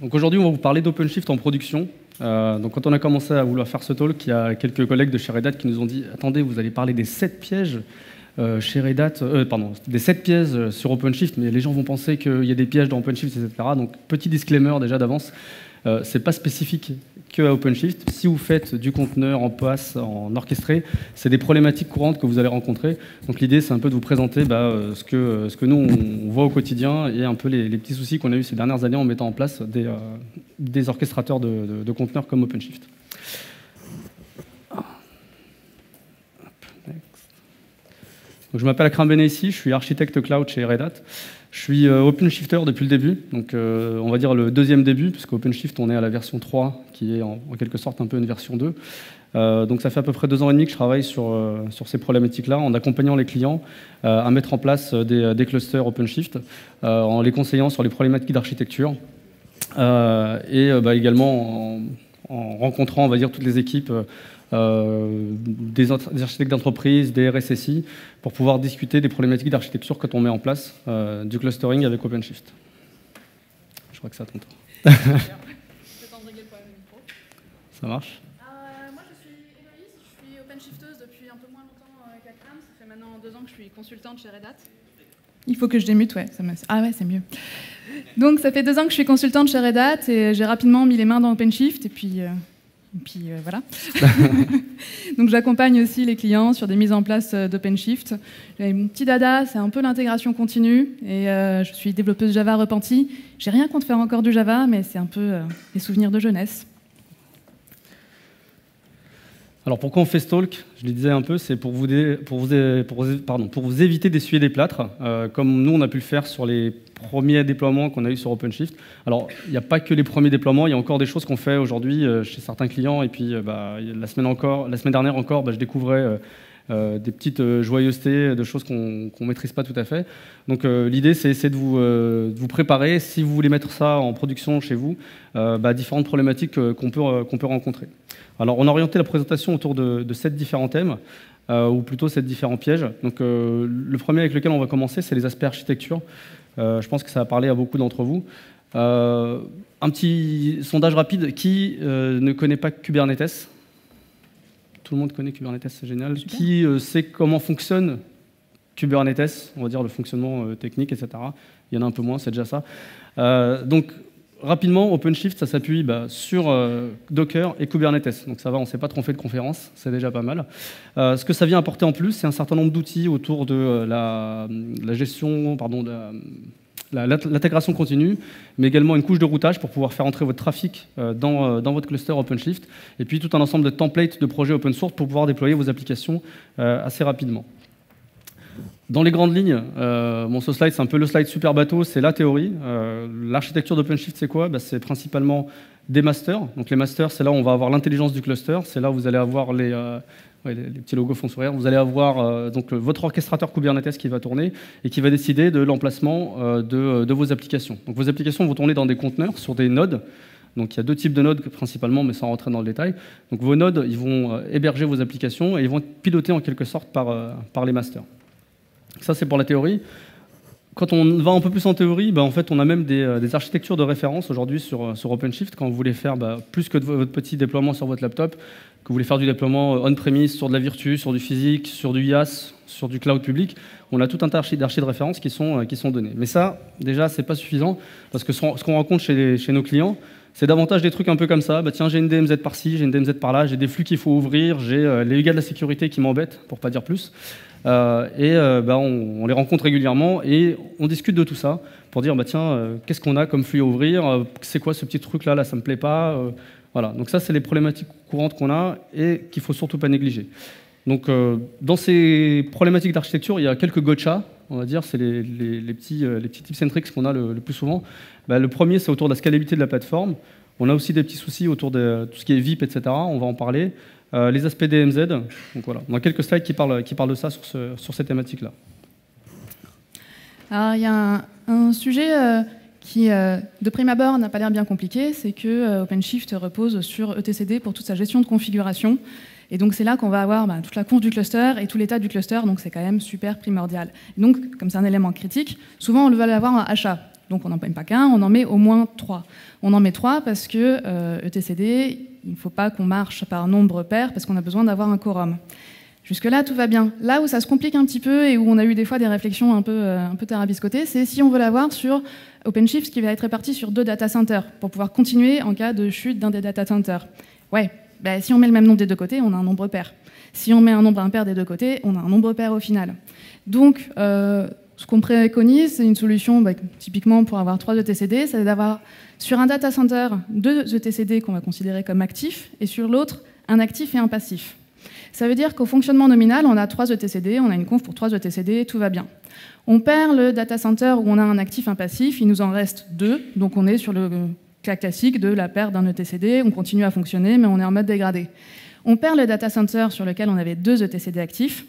Donc aujourd'hui, on va vous parler d'OpenShift en production. Donc quand on a commencé à vouloir faire ce talk, il y a quelques collègues de chez Red Hat qui nous ont dit « Attendez, vous allez parler des 7 pièges chez Red Hat, des 7 pièges sur OpenShift, mais les gens vont penser qu'il y a des pièges dans OpenShift, etc. » Donc petit disclaimer déjà d'avance, c'est pas spécifique que à OpenShift. Si vous faites du conteneur en PaaS, en orchestré, c'est des problématiques courantes que vous allez rencontrer. Donc l'idée, c'est un peu de vous présenter ce que nous, on voit au quotidien et un peu les petits soucis qu'on a eu ces dernières années en mettant en place des orchestrateurs de conteneurs comme OpenShift. Donc, je m'appelle Akram Benaissi, je suis architecte cloud chez Red Hat. Je suis OpenShifter depuis le début, donc on va dire le deuxième début, puisque OpenShift, on est à la version 3, qui est en quelque sorte un peu une version 2. Donc ça fait à peu près 2 ans et demi que je travaille sur ces problématiques-là, en accompagnant les clients à mettre en place des clusters OpenShift, en les conseillant sur les problématiques d'architecture, et également en rencontrant, on va dire, toutes les équipes des architectes d'entreprise, des RSSI, pour pouvoir discuter des problématiques d'architecture quand on met en place du clustering avec OpenShift. Je crois que c'est à ton tour. Ça marche? Moi, je suis Héloïse, je suis OpenShifteuse depuis un peu moins longtemps qu'Akram. Ça fait maintenant 2 ans que je suis consultante chez Red Hat. Il faut que je démute, ouais. Ah ouais, c'est mieux. Donc, ça fait 2 ans que je suis consultante chez Red Hat et j'ai rapidement mis les mains dans OpenShift et puis voilà. Donc j'accompagne aussi les clients sur des mises en place d'OpenShift. Mon petit dada, c'est un peu l'intégration continue et je suis développeuse Java repentie. J'ai rien contre faire encore du Java, mais c'est un peu les souvenirs de jeunesse. Alors pourquoi on fait ce talk? Je le disais un peu, c'est pour vous éviter d'essuyer des plâtres, comme nous on a pu le faire sur les premiers déploiements qu'on a eu sur OpenShift. Alors il n'y a pas que les premiers déploiements, il y a encore des choses qu'on fait aujourd'hui chez certains clients, et puis la semaine dernière encore, je découvrais des petites joyeusetés, de choses qu'on ne maîtrise pas tout à fait. Donc l'idée, c'est essayer de vous préparer, si vous voulez mettre ça en production chez vous, différentes problématiques qu'on peut rencontrer. Alors on a orienté la présentation autour de 7 différents thèmes, ou plutôt 7 différents pièges. Donc le premier avec lequel on va commencer, c'est les aspects architecture. Je pense que ça va parler à beaucoup d'entre vous. Un petit sondage rapide, qui ne connaît pas Kubernetes? Tout le monde connaît Kubernetes, c'est génial. Super. Qui sait comment fonctionne Kubernetes, on va dire le fonctionnement technique, etc. Il y en a un peu moins, c'est déjà ça. Donc, rapidement, OpenShift, ça s'appuie sur Docker et Kubernetes. Donc ça va, on ne s'est pas trompé de conférence, c'est déjà pas mal. Ce que ça vient apporter en plus, c'est un certain nombre d'outils autour de la gestion, l'intégration continue, mais également une couche de routage pour pouvoir faire entrer votre trafic dans votre cluster OpenShift, et puis tout un ensemble de templates de projets open source pour pouvoir déployer vos applications assez rapidement. Dans les grandes lignes, ce slide, c'est un peu le slide super bateau, c'est la théorie. L'architecture d'OpenShift, c'est quoi? C'est principalement des masters. Donc les masters, c'est là où on va avoir l'intelligence du cluster, c'est là où vous allez avoir les petits logos font sourire. Vous allez avoir votre orchestrateur Kubernetes qui va tourner et qui va décider de l'emplacement de vos applications. Donc vos applications vont tourner dans des conteneurs sur des nodes. Donc il y a 2 types de nodes principalement, mais sans rentrer dans le détail. Donc vos nodes, ils vont héberger vos applications et ils vont être pilotés en quelque sorte par les masters. Ça, c'est pour la théorie. Quand on va un peu plus en théorie, en fait, on a même des architectures de référence aujourd'hui sur OpenShift. Quand vous voulez faire plus que votre petit déploiement sur votre laptop, que vous voulez faire du déploiement on-premise, sur de la virtu, sur du physique, sur du IaaS, sur du cloud public, on a tout un tas d'archis de référence qui sont donnés. Mais ça, déjà, c'est pas suffisant, parce que ce qu'on rencontre chez nos clients, c'est davantage des trucs un peu comme ça. Tiens, j'ai une DMZ par-ci, j'ai une DMZ par-là, j'ai des flux qu'il faut ouvrir, j'ai les gars de la sécurité qui m'embêtent, pour pas dire plus. On les rencontre régulièrement et on discute de tout ça pour dire qu'est-ce qu'on a comme flux à ouvrir, c'est quoi ce petit truc là ça me plaît pas, voilà. Donc ça, c'est les problématiques courantes qu'on a et qu'il faut surtout pas négliger. Donc dans ces problématiques d'architecture, il y a quelques gotchas, on va dire, c'est les petits tips and tricks qu'on a le plus souvent. Le premier, c'est autour de la scalabilité de la plateforme. On a aussi des petits soucis autour de tout ce qui est VIP, etc. On va en parler. Les aspects DMZ, donc voilà. On a quelques slides qui parlent de ça sur ces thématiques-là. Alors, il y a un sujet qui, de prime abord, n'a pas l'air bien compliqué, c'est que OpenShift repose sur etcd pour toute sa gestion de configuration. Et donc, c'est là qu'on va avoir toute la conf du cluster et tout l'état du cluster, donc c'est quand même super primordial. Et donc, comme c'est un élément critique, souvent on va l'avoir en achat. Donc on n'en met pas qu'un, on en met au moins 3. On en met 3 parce que etcd, il ne faut pas qu'on marche par nombre pair parce qu'on a besoin d'avoir un quorum. Jusque-là, tout va bien. Là où ça se complique un petit peu et où on a eu des fois des réflexions un peu tarabiscotées, c'est si on veut l'avoir sur OpenShift qui va être réparti sur 2 data centers pour pouvoir continuer en cas de chute d'un des data centers. Ouais, ben, si on met le même nombre des deux côtés, on a un nombre pair. Si on met un nombre impair des deux côtés, on a un nombre pair au final. Donc, ce qu'on préconise, c'est une solution typiquement pour avoir 3 etcd, c'est d'avoir sur un data center 2 etcd qu'on va considérer comme actifs et sur l'autre un actif et un passif. Ça veut dire qu'au fonctionnement nominal, on a 3 etcd, on a une conf pour 3 etcd, tout va bien. On perd le data center où on a un actif et un passif, il nous en reste 2, donc on est sur le cas classique de la perte d'un etcd, on continue à fonctionner, mais on est en mode dégradé. On perd le data center sur lequel on avait 2 etcd actifs.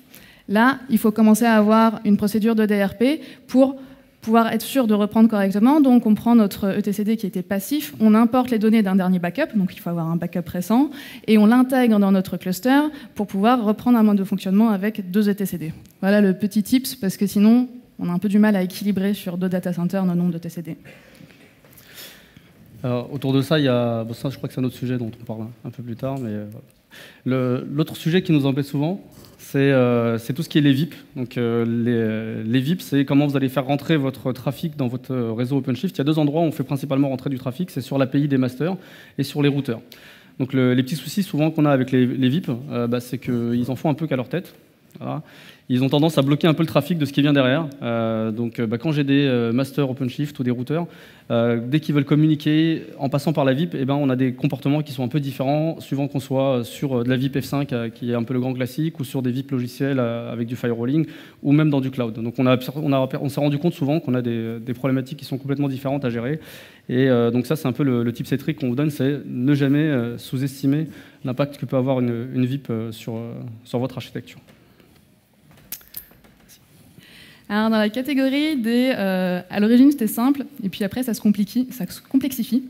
Là, il faut commencer à avoir une procédure de DRP pour pouvoir être sûr de reprendre correctement. Donc, on prend notre etcd qui était passif, on importe les données d'un dernier backup, donc il faut avoir un backup récent, et on l'intègre dans notre cluster pour pouvoir reprendre un mode de fonctionnement avec 2 etcd. Voilà le petit tips, parce que sinon, on a un peu du mal à équilibrer sur 2 data centers nos nombres d'etcd. Alors, autour de ça, il y a, bon, ça, je crois que c'est un autre sujet dont on parle un peu plus tard, mais l'autre sujet qui nous embête souvent, c'est tout ce qui est les VIP. Donc, les VIP, c'est comment vous allez faire rentrer votre trafic dans votre réseau OpenShift. Il y a 2 endroits où on fait principalement rentrer du trafic, c'est sur l'API des masters et sur les routeurs. Donc, les petits soucis souvent qu'on a avec les VIP, c'est qu'ils en font un peu qu'à leur tête. Voilà. Ils ont tendance à bloquer un peu le trafic de ce qui vient derrière. Quand j'ai des masters OpenShift ou des routeurs, dès qu'ils veulent communiquer en passant par la VIP, on a des comportements qui sont un peu différents, suivant qu'on soit sur de la VIP F5, qui est un peu le grand classique, ou sur des VIP logiciels avec du firewalling, ou même dans du cloud. Donc on s'est rendu compte souvent qu'on a des problématiques qui sont complètement différentes à gérer. Et donc ça, c'est un peu le tips et trick qu'on vous donne, c'est ne jamais sous-estimer l'impact que peut avoir une VIP sur votre architecture. Alors, dans la catégorie des... à l'origine, c'était simple, et puis après, ça se complexifie.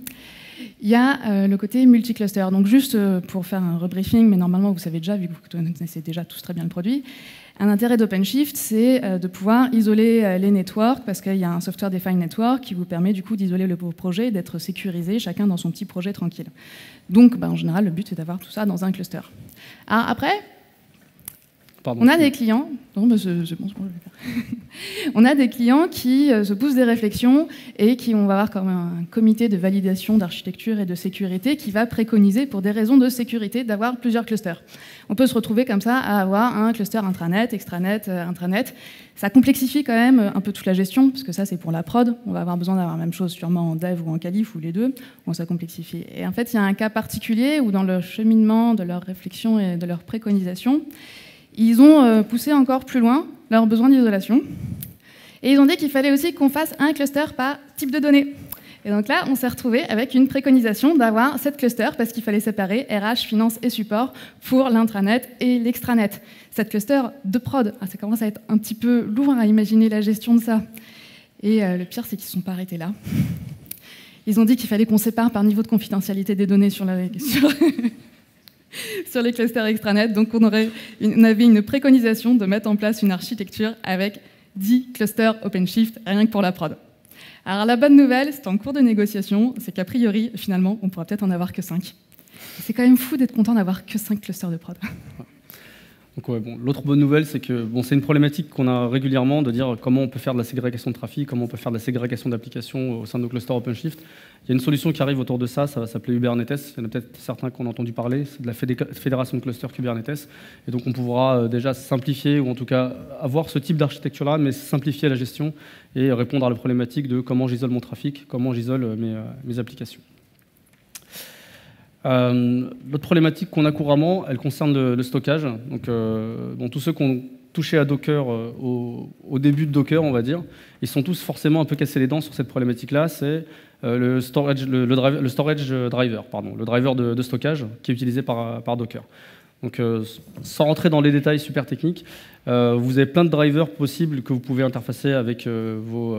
Il y a le côté multi-cluster. Donc, juste pour faire un rebriefing, mais normalement, vous savez déjà, vu que vous connaissez déjà tous très bien le produit, un intérêt d'OpenShift, c'est de pouvoir isoler les networks, parce qu'il y a un software defined network qui vous permet du coup d'isoler le projet, d'être sécurisé, chacun dans son petit projet tranquille. Donc, en général, le but, c'est d'avoir tout ça dans un cluster. Alors après... Pardon, on a des clients, non, c'est bon, je vais faire. On a des clients qui se poussent des réflexions et qui on va avoir comme un comité de validation d'architecture et de sécurité qui va préconiser pour des raisons de sécurité d'avoir plusieurs clusters. On peut se retrouver comme ça à avoir un cluster intranet, extranet, intranet. Ça complexifie quand même un peu toute la gestion, parce que ça c'est pour la prod. On va avoir besoin d'avoir la même chose sûrement en dev ou en qualif ou les deux. Bon, ça complexifie. Et en fait, il y a un cas particulier où dans le cheminement de leur réflexion et de leur préconisation, ils ont poussé encore plus loin leurs besoins d'isolation. Et ils ont dit qu'il fallait aussi qu'on fasse un cluster par type de données. Et donc là, on s'est retrouvé avec une préconisation d'avoir 7 clusters parce qu'il fallait séparer RH, finance et support pour l'intranet et l'extranet. 7 clusters de prod. Ça commence à être un petit peu lourd à imaginer la gestion de ça. Et le pire, c'est qu'ils ne sont pas arrêtés là. Ils ont dit qu'il fallait qu'on sépare par niveau de confidentialité des données sur les clusters extranet. Donc on avait une préconisation de mettre en place une architecture avec 10 clusters OpenShift, rien que pour la prod. Alors la bonne nouvelle, c'est en cours de négociation, c'est qu'a priori, finalement, on pourra peut-être en avoir que 5. C'est quand même fou d'être content d'avoir que 5 clusters de prod. Donc, l'autre bonne nouvelle, c'est que c'est une problématique qu'on a régulièrement de dire comment on peut faire de la ségrégation de trafic, comment on peut faire de la ségrégation d'applications au sein de nos clusters OpenShift. Il y a une solution qui arrive autour de ça, ça va s'appeler Kubernetes. Il y en a peut-être certains qui ont entendu parler, c'est de la fédération de clusters Kubernetes. Et donc on pourra déjà simplifier, ou en tout cas avoir ce type d'architecture-là, mais simplifier la gestion et répondre à la problématique de comment j'isole mon trafic, comment j'isole mes applications. L'autre problématique qu'on a couramment, elle concerne le stockage. Donc, tous ceux qui ont touché à Docker au début de Docker, on va dire, ils sont tous forcément un peu cassés les dents sur cette problématique-là. C'est le storage driver, le driver de stockage qui est utilisé par Docker. Donc, sans rentrer dans les détails super techniques, vous avez plein de drivers possibles que vous pouvez interfacer avec vos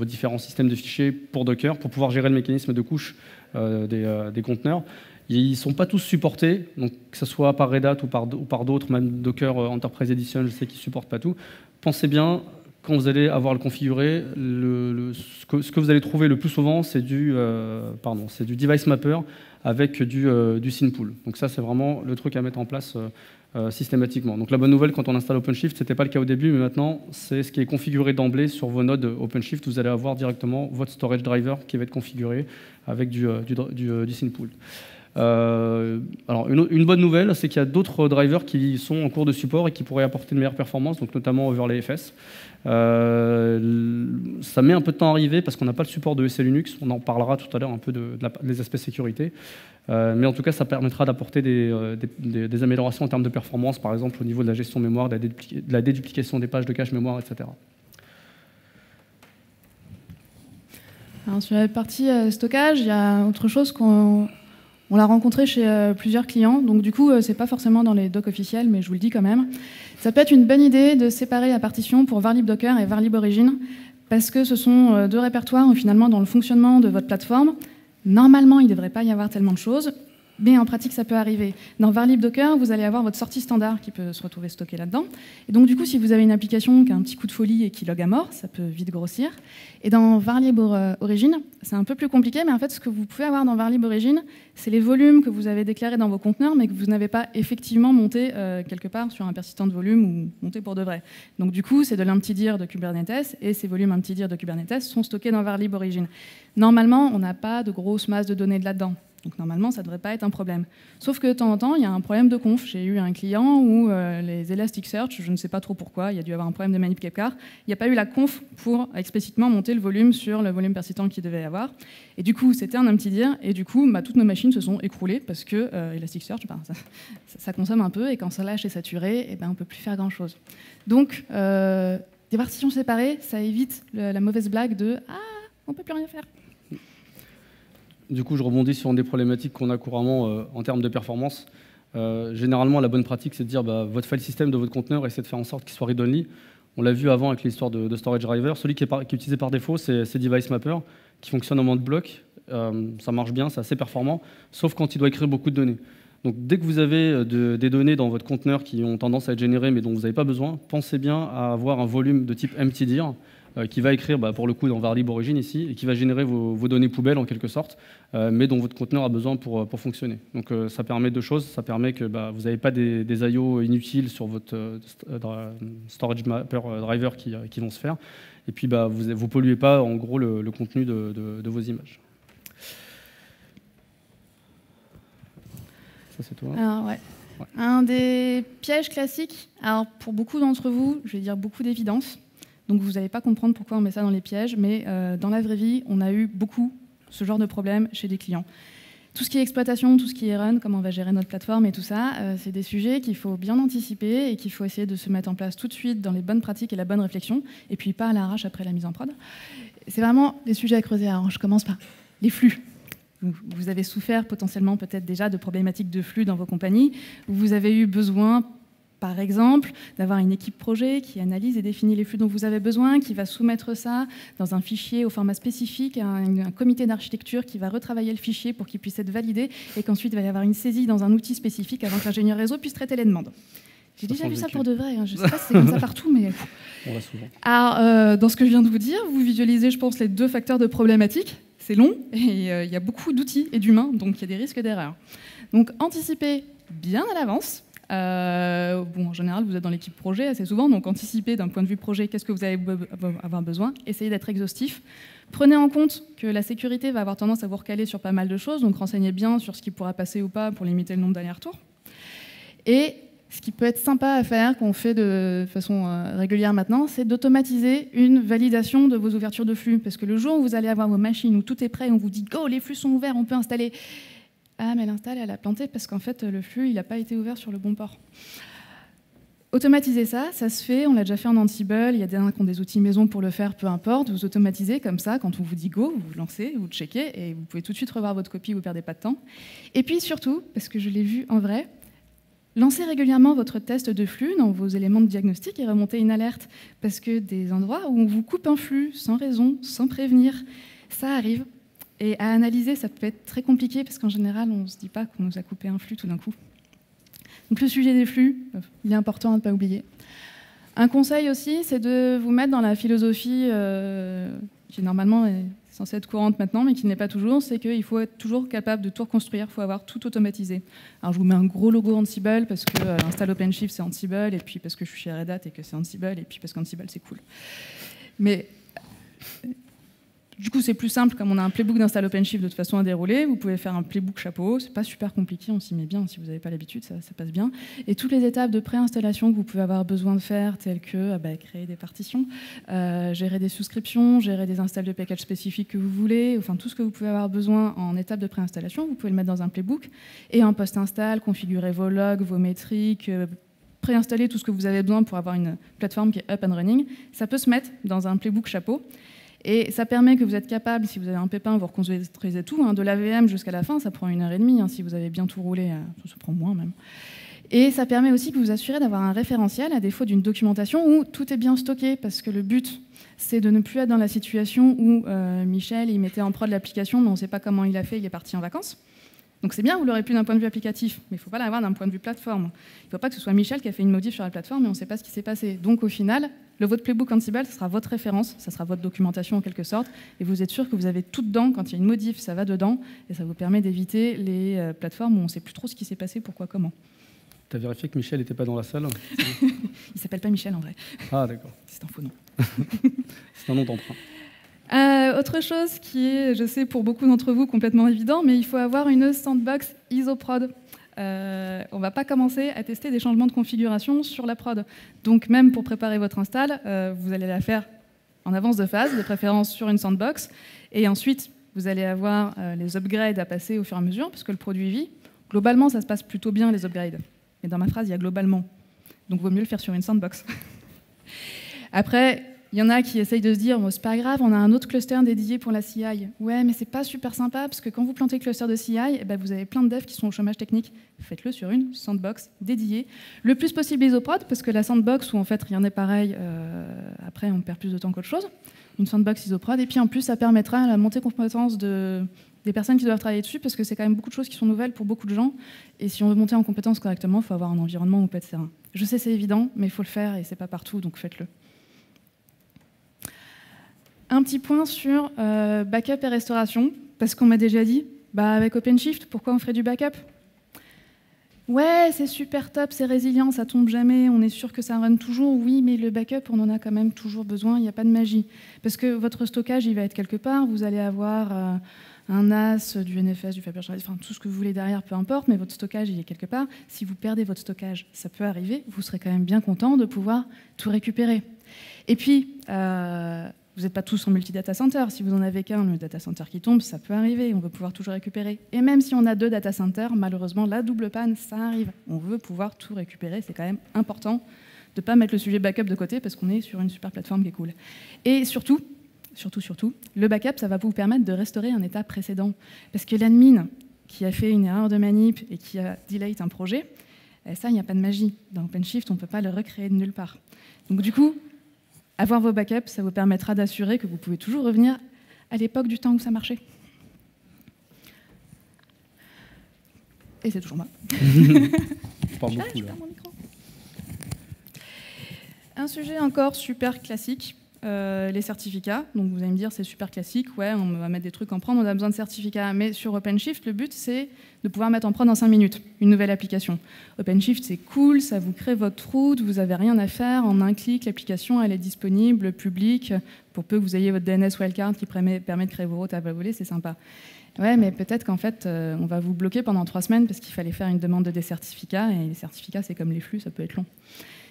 différents systèmes de fichiers pour Docker pour pouvoir gérer le mécanisme de couche des conteneurs. Ils ne sont pas tous supportés, donc que ce soit par Red Hat ou par d'autres, même Docker Enterprise Edition, je sais qu'ils ne supportent pas tout. Pensez bien quand vous allez avoir le configuré, ce que vous allez trouver le plus souvent, c'est du device mapper avec du scene pool. Donc ça, c'est vraiment le truc à mettre en place systématiquement. Donc la bonne nouvelle, quand on installe OpenShift, ce n'était pas le cas au début, mais maintenant, c'est ce qui est configuré d'emblée sur vos nodes OpenShift. Vous allez avoir directement votre storage driver qui va être configuré avec du scene pool. Alors une bonne nouvelle, c'est qu'il y a d'autres drivers qui sont en cours de support et qui pourraient apporter de meilleures performances, donc notamment OverlayFS. Ça met un peu de temps à arriver parce qu'on n'a pas le support de SE Linux. On en parlera tout à l'heure un peu des aspects sécurité. Mais en tout cas, ça permettra d'apporter des améliorations en termes de performance, par exemple au niveau de la gestion mémoire, de la déduplication des pages de cache mémoire, etc. Alors, sur la partie stockage, il y a autre chose qu'on l'a rencontré chez plusieurs clients. Donc du coup, c'est pas forcément dans les docs officiels, mais je vous le dis quand même. Ça peut être une bonne idée de séparer la partition pour Varlib Docker et Varlib Origin, parce que ce sont deux répertoires finalement dans le fonctionnement de votre plateforme. Normalement, il ne devrait pas y avoir tellement de choses, mais en pratique, ça peut arriver. Dans Varlib Docker, vous allez avoir votre sortie standard qui peut se retrouver stockée là-dedans. Et donc, du coup, si vous avez une application qui a un petit coup de folie et qui log à mort, ça peut vite grossir. Et dans Varlib Origin, c'est un peu plus compliqué, mais en fait, ce que vous pouvez avoir dans Varlib Origin, c'est les volumes que vous avez déclarés dans vos conteneurs, mais que vous n'avez pas effectivement monté quelque part sur un persistant de volume ou monté pour de vrai. Donc, du coup, c'est de l'umptydir de Kubernetes, et ces volumes umptydir de Kubernetes sont stockés dans Varlib Origin. Normalement, on n'a pas de grosse masse de données de là-dedans. Donc normalement, ça ne devrait pas être un problème. Sauf que de temps en temps, il y a un problème de conf. J'ai eu un client où les Elasticsearch, je ne sais pas trop pourquoi, il y a dû avoir un problème de manip Kepkar, il n'y a pas eu la conf pour explicitement monter le volume sur le volume persistant qu'il devait y avoir. Et du coup, c'était un umptydir, et du coup, toutes nos machines se sont écroulées parce que Elasticsearch, ça consomme un peu, et quand ça lâche et saturé, on ne peut plus faire grand-chose. Donc, des partitions séparées, ça évite la mauvaise blague de « Ah, on ne peut plus rien faire ». Du coup, je rebondis sur une des problématiques qu'on a couramment en termes de performance. Généralement, la bonne pratique, c'est de dire votre file system de votre conteneur, essayez de faire en sorte qu'il soit read-only. On l'a vu avant avec l'histoire de storage driver. Celui qui est utilisé par défaut, c'est device mapper, qui fonctionne en mode bloc. Ça marche bien, c'est assez performant, sauf quand il doit écrire beaucoup de données. Donc, dès que vous avez des données dans votre conteneur qui ont tendance à être générées, mais dont vous n'avez pas besoin, pensez bien à avoir un volume de type emptydir, qui va écrire, pour le coup, dans Varlib Origin ici, et qui va générer vos données poubelles en quelque sorte, mais dont votre conteneur a besoin pour fonctionner. Donc ça permet deux choses. Ça permet que vous n'avez pas des I/O inutiles sur votre storage mapper driver qui vont se faire. Et puis vous ne polluez pas en gros le contenu de vos images. Ça c'est toi. Alors, ouais. Un des pièges classiques, alors pour beaucoup d'entre vous, je vais dire beaucoup d'évidence. Donc vous n'allez pas comprendre pourquoi on met ça dans les pièges, mais dans la vraie vie, on a eu beaucoup ce genre de problème chez des clients. Tout ce qui est exploitation, tout ce qui est run, comment on va gérer notre plateforme et tout ça, c'est des sujets qu'il faut bien anticiper et qu'il faut essayer de se mettre en place tout de suite dans les bonnes pratiques et la bonne réflexion, et puis pas à l'arrache après la mise en prod. C'est vraiment des sujets à creuser. Alors je commence par les flux. Vous avez souffert potentiellement peut-être déjà de problématiques de flux dans vos compagnies. Vous avez eu besoin, par exemple, d'avoir une équipe projet qui analyse et définit les flux dont vous avez besoin, qui va soumettre ça dans un fichier au format spécifique à un comité d'architecture qui va retravailler le fichier pour qu'il puisse être validé et qu'ensuite il va y avoir une saisie dans un outil spécifique avant que l'ingénieur réseau puisse traiter les demandes. J'ai déjà vu ça pour de vrai, hein. Je ne sais pas si c'est comme ça partout, mais... On va souvent. Alors, dans ce que je viens de vous dire, vous visualisez, je pense, les deux facteurs de problématique. C'est long et il y a beaucoup d'outils et d'humains, donc il y a des risques d'erreur. Donc anticipez bien à l'avance. En général, vous êtes dans l'équipe projet assez souvent, donc anticipez d'un point de vue projet qu'est-ce que vous allez avoir besoin, essayez d'être exhaustif. Prenez en compte que la sécurité va avoir tendance à vous recaler sur pas mal de choses, donc renseignez bien sur ce qui pourra passer ou pas pour limiter le nombre d'allers-retours. Et ce qui peut être sympa à faire, qu'on fait de façon régulière maintenant, c'est d'automatiser une validation de vos ouvertures de flux. Parce que le jour où vous allez avoir vos machines où tout est prêt, on vous dit « Go, les flux sont ouverts, on peut installer ». Ah, mais l'install, elle a planté parce qu'en fait, le flux, il n'a pas été ouvert sur le bon port. Automatiser ça, ça se fait, on l'a déjà fait en Ansible, il y a des gens qui ont des outils maison pour le faire, peu importe, vous automatisez comme ça, quand on vous dit go, vous lancez, vous checkez, et vous pouvez tout de suite revoir votre copie, vous ne perdez pas de temps. Et puis surtout, parce que je l'ai vu en vrai, lancez régulièrement votre test de flux dans vos éléments de diagnostic et remontez une alerte, parce que des endroits où on vous coupe un flux sans raison, sans prévenir, ça arrive. Et à analyser, ça peut être très compliqué, parce qu'en général, on ne se dit pas qu'on nous a coupé un flux tout d'un coup. Donc le sujet des flux, il est important à ne pas oublier. Un conseil aussi, c'est de vous mettre dans la philosophie qui normalement est censée être courante maintenant, mais qui n'est pas toujours, c'est qu'il faut être toujours capable de tout reconstruire, il faut avoir tout automatisé. Alors je vous mets un gros logo Ansible, parce que install OpenShift c'est Ansible, et puis parce que je suis chez Red Hat et que c'est Ansible, et puis parce qu'Ansible c'est cool. Mais du coup c'est plus simple, comme on a un playbook d'install OpenShift de toute façon à dérouler, vous pouvez faire un playbook chapeau, c'est pas super compliqué, on s'y met bien, si vous n'avez pas l'habitude, ça passe bien. Et toutes les étapes de préinstallation que vous pouvez avoir besoin de faire, telles que créer des partitions, gérer des souscriptions, gérer des installs de packages spécifiques que vous voulez, enfin tout ce que vous pouvez avoir besoin en étape de préinstallation, vous pouvez le mettre dans un playbook, et en post-install, configurer vos logs, vos métriques, préinstaller tout ce que vous avez besoin pour avoir une plateforme qui est up and running, ça peut se mettre dans un playbook chapeau. Et ça permet que vous êtes capable, si vous avez un pépin, vous reconstruisez tout, de l'AVM jusqu'à la fin, ça prend 1h30, si vous avez bien tout roulé, ça prend moins même. Et ça permet aussi que vous assurez d'avoir un référentiel, à défaut d'une documentation où tout est bien stocké, parce que le but, c'est de ne plus être dans la situation où Michel, il mettait en prod l'application, mais on ne sait pas comment il a fait, il est parti en vacances. Donc c'est bien, vous l'aurez plus d'un point de vue applicatif, mais il ne faut pas l'avoir d'un point de vue plateforme. Il ne faut pas que ce soit Michel qui a fait une modif sur la plateforme et on ne sait pas ce qui s'est passé. Donc au final, votre playbook Ansible, ce sera votre référence, ça sera votre documentation en quelque sorte, et vous êtes sûr que vous avez tout dedans. Quand il y a une modif, ça va dedans, et ça vous permet d'éviter les plateformes où on ne sait plus trop ce qui s'est passé, pourquoi, comment. Tu as vérifié que Michel n'était pas dans la salle? Il ne s'appelle pas Michel en vrai. Ah d'accord. C'est un faux nom. C'est un nom d'emprunt. Autre chose qui est, je sais pour beaucoup d'entre vous, complètement évident, mais il faut avoir une sandbox ISO-prod. On ne va pas commencer à tester des changements de configuration sur la prod. Donc même pour préparer votre install, vous allez la faire en avance de phase, de préférence sur une sandbox, et ensuite vous allez avoir les upgrades à passer au fur et à mesure, parce que le produit vit. Globalement, ça se passe plutôt bien, les upgrades. Mais dans ma phrase, il y a globalement. Donc il vaut mieux le faire sur une sandbox. Après, il y en a qui essayent de se dire, bon, c'est pas grave, on a un autre cluster dédié pour la CI. Ouais, mais c'est pas super sympa, parce que quand vous plantez le cluster de CI, vous avez plein de devs qui sont au chômage technique. Faites-le sur une sandbox dédiée. Le plus possible isoprod, parce que la sandbox, où en fait rien n'est pareil, après on perd plus de temps qu'autre chose. Une sandbox isoprod, et puis en plus ça permettra la montée en compétence des personnes qui doivent travailler dessus, parce que c'est quand même beaucoup de choses qui sont nouvelles pour beaucoup de gens. Et si on veut monter en compétence correctement, il faut avoir un environnement où peut être serein. Je sais, c'est évident, mais il faut le faire, et c'est pas partout, donc faites-le. Un petit point sur backup et restauration, parce qu'on m'a déjà dit, avec OpenShift, pourquoi on ferait du backup? Ouais, c'est super top, c'est résilient, ça tombe jamais, on est sûr que ça run toujours. Oui, mais le backup, on en a quand même toujours besoin, il n'y a pas de magie. Parce que votre stockage, il va être quelque part, vous allez avoir un NAS, du NFS, du Fabergé, enfin tout ce que vous voulez derrière, peu importe, mais votre stockage, il est quelque part. Si vous perdez votre stockage, ça peut arriver, vous serez quand même bien content de pouvoir tout récupérer. Et puis, vous n'êtes pas tous en multi-data center. Si vous en avez qu'un, le data center qui tombe, ça peut arriver. On veut pouvoir toujours récupérer. Et même si on a 2 data centers, malheureusement, la double panne, ça arrive. On veut pouvoir tout récupérer. C'est quand même important de ne pas mettre le sujet backup de côté parce qu'on est sur une super plateforme qui est cool. Et surtout, le backup, ça va vous permettre de restaurer un état précédent. Parce que l'admin qui a fait une erreur de manip et qui a delete un projet, ça, il n'y a pas de magie. Dans OpenShift, on ne peut pas le recréer de nulle part. Donc du coup, avoir vos backups, ça vous permettra d'assurer que vous pouvez toujours revenir à l'époque du temps où ça marchait. Et c'est toujours moi. Je parle beaucoup, là. Mon micro. Un sujet encore super classique, les certificats. Donc vous allez me dire, c'est super classique, ouais, on va mettre des trucs en prod, on a besoin de certificats. Mais sur OpenShift, le but, c'est de pouvoir mettre en prod en 5 minutes une nouvelle application. OpenShift, c'est cool, ça vous crée votre route, vous n'avez rien à faire. En un clic, l'application, elle est disponible, publique, pour peu que vous ayez votre DNS wildcard qui permet de créer vos routes à bas voler, c'est sympa. Ouais, mais peut-être qu'en fait, on va vous bloquer pendant 3 semaines parce qu'il fallait faire une demande de des certificats, et les certificats, c'est comme les flux, ça peut être long.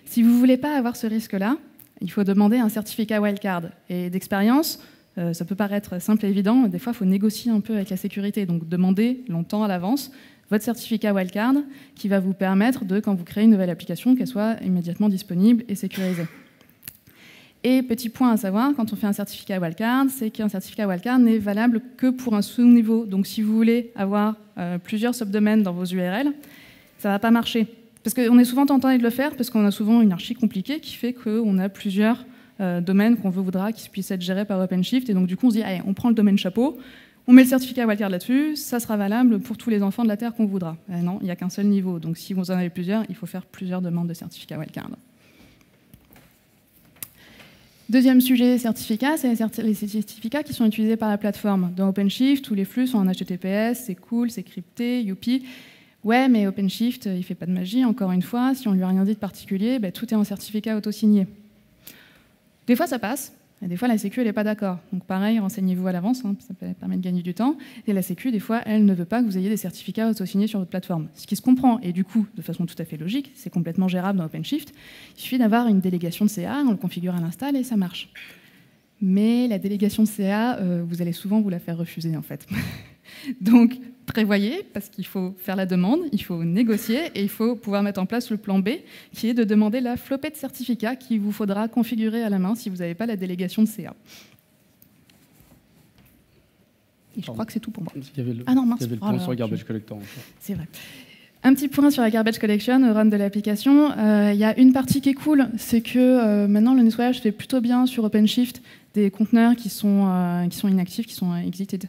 Si vous ne voulez pas avoir ce risque-là, il faut demander un certificat wildcard. Et d'expérience, ça peut paraître simple et évident, des fois, il faut négocier un peu avec la sécurité. Donc, demandez longtemps à l'avance votre certificat wildcard qui va vous permettre de, quand vous créez une nouvelle application, qu'elle soit immédiatement disponible et sécurisée. Et petit point à savoir, quand on fait un certificat wildcard, c'est qu'un certificat wildcard n'est valable que pour un sous-niveau. Donc, si vous voulez avoir plusieurs subdomaines dans vos URL, ça ne va pas marcher. Parce qu'on est souvent tenté de le faire, parce qu'on a souvent une archi compliquée qui fait qu'on a plusieurs domaines qu'on voudra qui puissent être gérés par OpenShift. Et donc, du coup, on se dit, allez, on prend le domaine chapeau, on met le certificat wildcard là-dessus, ça sera valable pour tous les enfants de la Terre qu'on voudra. Non, il n'y a qu'un seul niveau. Donc, si vous en avez plusieurs, il faut faire plusieurs demandes de certificat wildcard. Deuxième sujet, certificats, c'est les certificats qui sont utilisés par la plateforme. Dans OpenShift, tous les flux sont en HTTPS, c'est cool, c'est crypté, youpi. Ouais, mais OpenShift, il ne fait pas de magie, encore une fois. Si on ne lui a rien dit de particulier, ben, tout est en certificat auto-signé. Des fois, ça passe. Et des fois, la Sécu, elle n'est pas d'accord. Donc pareil, renseignez-vous à l'avance, hein, ça permet de gagner du temps. Et la Sécu, des fois, elle ne veut pas que vous ayez des certificats auto-signés sur votre plateforme. Ce qui se comprend, et du coup, de façon tout à fait logique, c'est complètement gérable dans OpenShift. Il suffit d'avoir une délégation de CA, on le configure à l'install et ça marche. Mais la délégation de CA, vous allez souvent vous la faire refuser, en fait. Donc, prévoyez, parce qu'il faut faire la demande, il faut négocier et il faut pouvoir mettre en place le plan B, qui est de demander la flopée de certificats qu'il vous faudra configurer à la main si vous n'avez pas la délégation de CA. Et je crois que c'est tout pour moi. Il y avait le, ah non, mince. Il y avait le point sur le Garbage Collector. C'est vrai. Un petit point sur la Garbage Collection, au run de l'application. Il y a une partie qui est cool, c'est que maintenant le nettoyage se fait plutôt bien sur OpenShift des conteneurs qui sont inactifs, qui sont exited.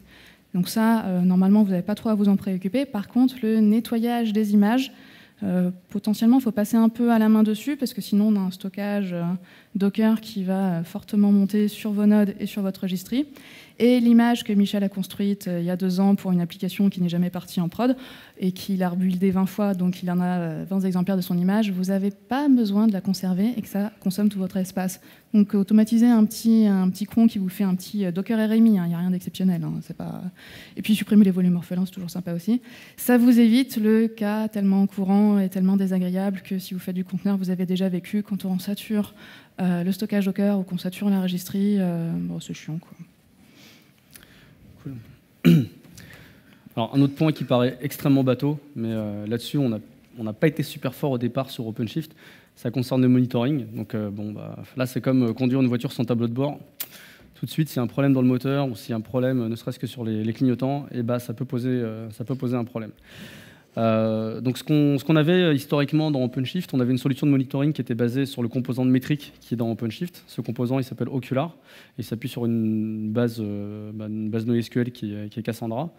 Donc ça, normalement, vous n'avez pas trop à vous en préoccuper. Par contre, le nettoyage des images, potentiellement, il faut passer un peu à la main dessus, parce que sinon, on a un stockage Docker qui va fortement monter sur vos nodes et sur votre registry. Et l'image que Michel a construite il y a 2 ans pour une application qui n'est jamais partie en prod et qu'il a rebuildé 20 fois, donc il en a 20 exemplaires de son image, vous n'avez pas besoin de la conserver et que ça consomme tout votre espace. Donc automatiser un petit cron qui vous fait un petit Docker RMI, hein, il n'y a rien d'exceptionnel. Hein, et puis supprimer les volumes orphelins, c'est toujours sympa aussi. Ça vous évite le cas tellement courant et tellement désagréable que si vous faites du conteneur, vous avez déjà vécu quand on sature le stockage Docker ou qu'on sature la registry, bon, c'est chiant, quoi. Cool. Alors, un autre point qui paraît extrêmement bateau, mais là-dessus, on n'a pas été super fort au départ sur OpenShift. Ça concerne le monitoring. Donc, là, c'est comme conduire une voiture sans tableau de bord. Tout de suite, s'il y a un problème dans le moteur ou s'il y a un problème, ne serait-ce que sur les clignotants, et ça peut poser un problème. Donc, ce qu'on avait historiquement dans OpenShift, on avait une solution de monitoring qui était basée sur le composant de métrique qui est dans OpenShift. Ce composant, il s'appelle Ocular. Il s'appuie sur une base NoSQL qui est Cassandra.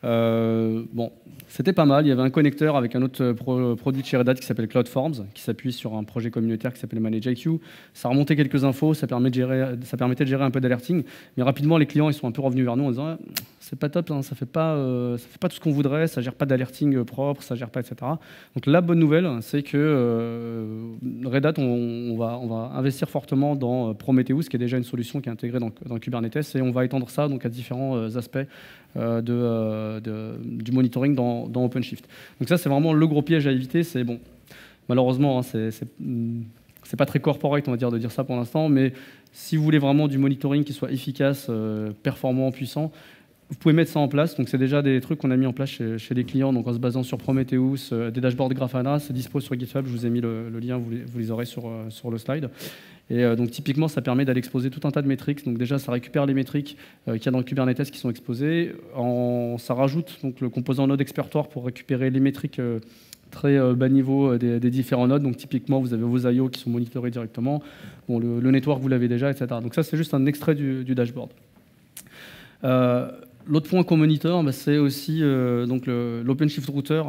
Bon, c'était pas mal. Il y avait un connecteur avec un autre produit de chez Red Hat qui s'appelle CloudForms, qui s'appuie sur un projet communautaire qui s'appelle ManageIQ. Ça remontait quelques infos, ça permettait de gérer un peu d'alerting. Mais rapidement, les clients ils sont un peu revenus vers nous en disant ah, c'est pas top, hein, ça fait pas tout ce qu'on voudrait, ça gère pas d'alerting propre, ça gère pas, etc. Donc la bonne nouvelle, c'est que Red Hat, on va investir fortement dans Prometheus, qui est déjà une solution qui est intégrée dans Kubernetes, et on va étendre ça donc à différents aspects du monitoring dans OpenShift. Donc ça, c'est vraiment le gros piège à éviter. C'est bon, malheureusement, hein, c'est pas très corporate, on va dire, de dire ça pour l'instant, mais si vous voulez vraiment du monitoring qui soit efficace, performant, puissant, vous pouvez mettre ça en place. Donc c'est déjà des trucs qu'on a mis en place chez les clients, donc en se basant sur Prometheus, des dashboards Grafana, c'est dispo sur GitHub. Je vous ai mis le lien, vous les aurez sur le slide. Et donc typiquement, ça permet d'aller exposer tout un tas de métriques. Donc déjà, ça récupère les métriques qu'il y a dans le Kubernetes qui sont exposées. Ça rajoute donc le composant node expertoire pour récupérer les métriques très bas niveau des différents nodes. Donc typiquement, vous avez vos IO qui sont monitorés directement. Bon, le network, vous l'avez déjà, etc. Donc ça, c'est juste un extrait du dashboard. L'autre point qu'on monitor, c'est aussi l'OpenShift Router,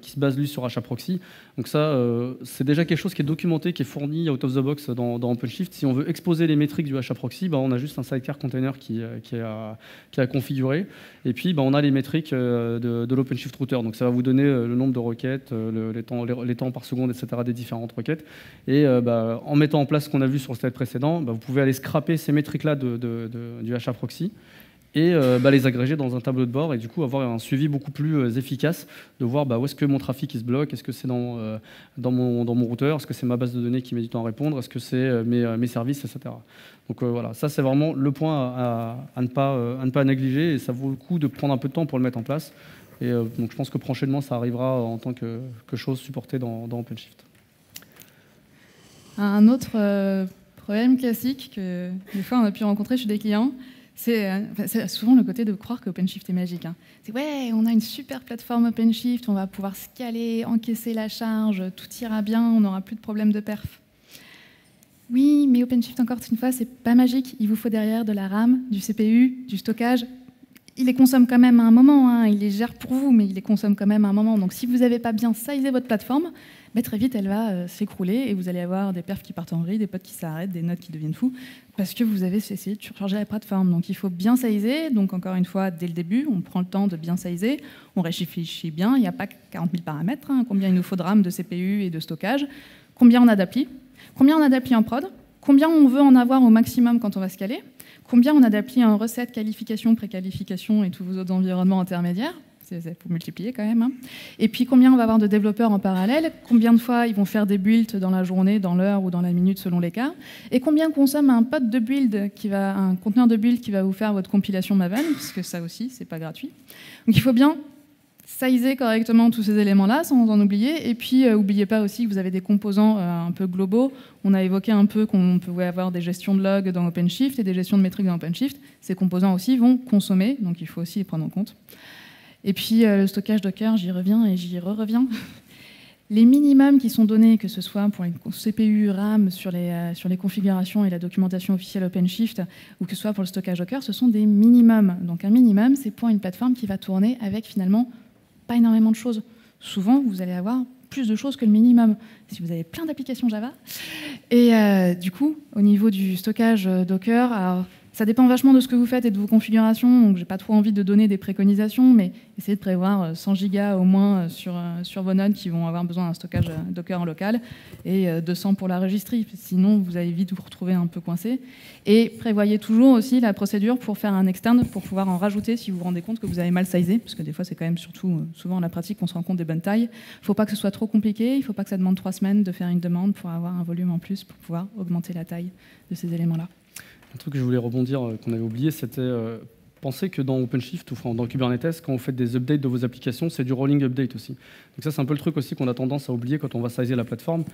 qui se base lui sur HAProxy. Donc ça, c'est déjà quelque chose qui est documenté, qui est fourni out of the box dans OpenShift. Si on veut exposer les métriques du HAProxy, on a juste un sidecar container qui a configuré. Et puis, on a les métriques de l'OpenShift Router. Donc ça va vous donner le nombre de requêtes, les temps par seconde, etc. des différentes requêtes. Et en mettant en place ce qu'on a vu sur le slide précédent, vous pouvez aller scraper ces métriques-là du HAProxy et les agréger dans un tableau de bord et du coup avoir un suivi beaucoup plus efficace de voir où est-ce que mon trafic il se bloque, est-ce que c'est dans mon routeur, est-ce que c'est ma base de données qui met du temps à répondre, est-ce que c'est mes services, etc. Donc voilà, ça c'est vraiment le point à ne pas négliger et ça vaut le coup de prendre un peu de temps pour le mettre en place. Et donc je pense que prochainement ça arrivera en tant que chose supportée dans OpenShift. Un autre problème classique que des fois on a pu rencontrer chez des clients, c'est souvent le côté de croire que OpenShift est magique. Hein. C'est ouais, on a une super plateforme OpenShift, on va pouvoir scaler, encaisser la charge, tout ira bien, on n'aura plus de problème de perf. Oui, mais OpenShift, encore une fois, c'est pas magique. Il vous faut derrière de la RAM, du CPU, du stockage. il les consomme quand même à un moment, hein. Il les gère pour vous, mais il les consomme quand même à un moment. Donc si vous n'avez pas bien sizé votre plateforme, très vite elle va s'écrouler et vous allez avoir des perfs qui partent en vrille, des pods qui s'arrêtent, des nodes qui deviennent fous, parce que vous avez essayé de surcharger la plateforme. Donc il faut bien sizer. Donc encore une fois, dès le début, on prend le temps de bien sizer, on réfléchit bien, il n'y a pas 40 000 paramètres, hein. Combien il nous faut de RAM, de CPU et de stockage, combien on a d'applis en prod, combien on veut en avoir au maximum quand on va scaler, combien on a d'applis en recette, qualification, préqualification et tous vos autres environnements intermédiaires. Pour multiplier quand même. Hein. Et puis combien on va avoir de développeurs en parallèle, combien de fois ils vont faire des builds dans la journée, dans l'heure ou dans la minute selon les cas, et combien consomme un pod de build, un conteneur de build qui va vous faire votre compilation Maven, parce que ça aussi, c'est pas gratuit. Donc il faut bien sizer correctement tous ces éléments-là, sans en oublier. Et puis, n'oubliez pas aussi que vous avez des composants un peu globaux. On a évoqué un peu qu'on pouvait avoir des gestions de logs dans OpenShift et des gestions de métriques dans OpenShift. Ces composants aussi vont consommer, donc il faut aussi les prendre en compte. Et puis le stockage Docker, j'y reviens et j'y reviens. Les minimums qui sont donnés, que ce soit pour les CPU, RAM, sur les configurations et la documentation officielle OpenShift, ou que ce soit pour le stockage Docker, ce sont des minimums. Donc un minimum, c'est pour une plateforme qui va tourner avec finalement pas énormément de choses. Souvent, vous allez avoir plus de choses que le minimum, si vous avez plein d'applications Java. Et du coup, au niveau du stockage Docker, alors, ça dépend vachement de ce que vous faites et de vos configurations, donc j'ai pas trop envie de donner des préconisations, mais essayez de prévoir 100 gigas au moins sur vos nodes qui vont avoir besoin d'un stockage Docker en local, et 200 pour la registry, sinon vous allez vite vous retrouver un peu coincé. Et prévoyez toujours aussi la procédure pour faire un externe, pour pouvoir en rajouter si vous vous rendez compte que vous avez mal sizé, parce que des fois c'est quand même souvent la pratique qu'on se rend compte des bonnes tailles. Il ne faut pas que ce soit trop compliqué, il ne faut pas que ça demande 3 semaines de faire une demande pour avoir un volume en plus, pour pouvoir augmenter la taille de ces éléments-là. Un truc que je voulais rebondir, qu'on avait oublié, c'était penser que dans OpenShift ou dans Kubernetes, quand vous faites des updates de vos applications, c'est du rolling update aussi. Donc ça, c'est un peu le truc aussi qu'on a tendance à oublier quand on va sizer la plateforme.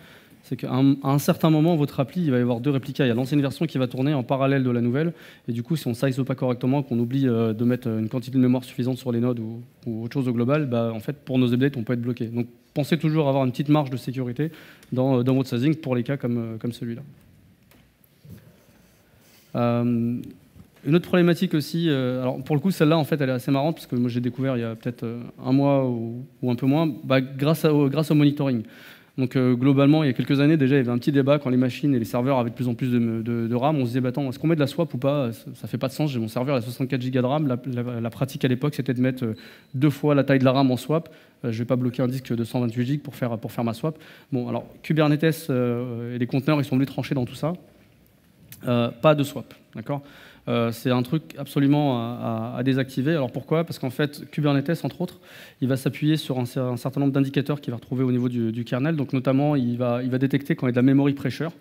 C'est qu'à un certain moment, votre appli, il va y avoir 2 réplicas. Il y a l'ancienne version qui va tourner en parallèle de la nouvelle. Et du coup, si on ne size pas correctement, qu'on oublie de mettre une quantité de mémoire suffisante sur les nodes ou autre chose au global, en fait, pour nos updates, on peut être bloqué. Donc pensez toujours à avoir une petite marge de sécurité dans votre sizing pour les cas comme celui-là. Une autre problématique aussi, alors pour le coup celle-là en fait elle est assez marrante parce que moi j'ai découvert il y a peut-être un mois ou un peu moins, grâce au monitoring. Donc globalement il y a quelques années déjà il y avait un petit débat quand les machines et les serveurs avaient de plus en plus de RAM, on se disait attends, est-ce qu'on met de la swap ou pas, ça fait pas de sens, j'ai mon serveur à 64 Go de RAM, la pratique à l'époque c'était de mettre 2 fois la taille de la RAM en swap, je vais pas bloquer un disque de 128 Go pour faire ma swap. Bon alors Kubernetes et les conteneurs ils sont venus trancher dans tout ça. Pas de swap, d'accord. C'est un truc absolument à désactiver. Alors pourquoi? Parce qu'en fait, Kubernetes, entre autres, il va s'appuyer sur un certain nombre d'indicateurs qu'il va retrouver au niveau du kernel. Donc notamment, il va détecter quand il y a de la memory pressure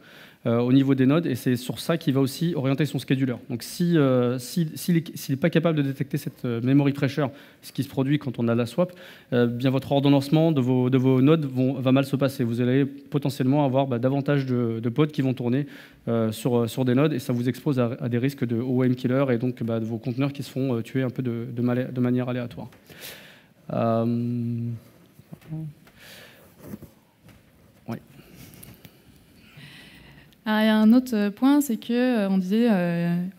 au niveau des nodes, et c'est sur ça qu'il va aussi orienter son scheduler. Donc s'il n'est pas capable de détecter cette memory pressure, ce qui se produit quand on a la swap, bien votre ordonnancement de vos nodes va mal se passer. Vous allez potentiellement avoir davantage de pods qui vont tourner sur des nodes, et ça vous expose à des risques de OOM killer et donc de vos conteneurs qui se font tuer un peu de manière aléatoire. Oui. Alors, il y a un autre point, c'est qu'on disait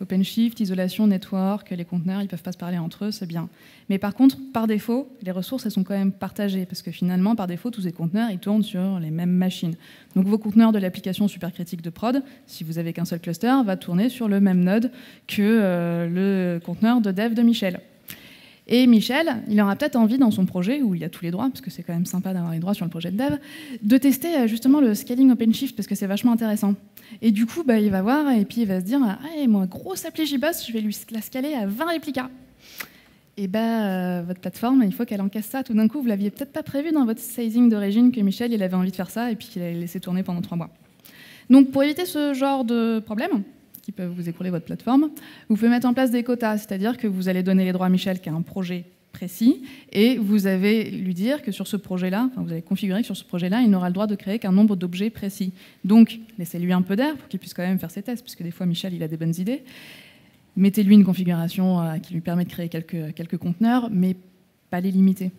OpenShift, isolation, network, les conteneurs, ils ne peuvent pas se parler entre eux, c'est bien. Mais par contre, par défaut, les ressources, elles sont quand même partagées, parce que finalement, par défaut, tous ces conteneurs, ils tournent sur les mêmes machines. Donc vos conteneurs de l'application supercritique de prod, si vous n'avez qu'un seul cluster, va tourner sur le même node que le conteneur de dev de Michel. Et Michel, il aura peut-être envie dans son projet, où il a tous les droits, parce que c'est quand même sympa d'avoir les droits sur le projet de dev, de tester justement le scaling OpenShift, parce que c'est vachement intéressant. Et du coup, il va voir, et puis il va se dire « moi, grosse appli JBoss, je vais lui la scaler à 20 réplicas ». Et votre plateforme, il faut qu'elle encaisse ça. Tout d'un coup, vous ne l'aviez peut-être pas prévu dans votre sizing d'origine que Michel il avait envie de faire ça, et puis qu'il allait laisser tourner pendant 3 mois. Donc pour éviter ce genre de problème, qui peuvent vous écrouler votre plateforme, vous pouvez mettre en place des quotas, c'est-à-dire que vous allez donner les droits à Michel qui a un projet précis, et vous allez lui dire que sur ce projet-là, vous allez configurer que sur ce projet-là, il n'aura le droit de créer qu'un nombre d'objets précis. Donc, laissez-lui un peu d'air pour qu'il puisse quand même faire ses tests, parce que des fois, Michel, il a des bonnes idées. Mettez-lui une configuration qui lui permet de créer quelques conteneurs, mais pas les limiter.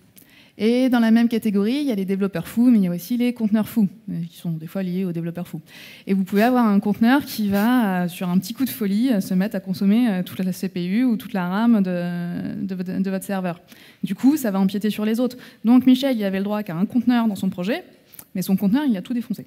Et dans la même catégorie, il y a les développeurs fous, mais il y a aussi les conteneurs fous, qui sont des fois liés aux développeurs fous. Et vous pouvez avoir un conteneur qui va, sur un petit coup de folie, se mettre à consommer toute la CPU ou toute la RAM de votre serveur. Du coup, ça va empiéter sur les autres. Donc Michel, il avait le droit qu'à un conteneur dans son projet, mais son conteneur, il a tout défoncé.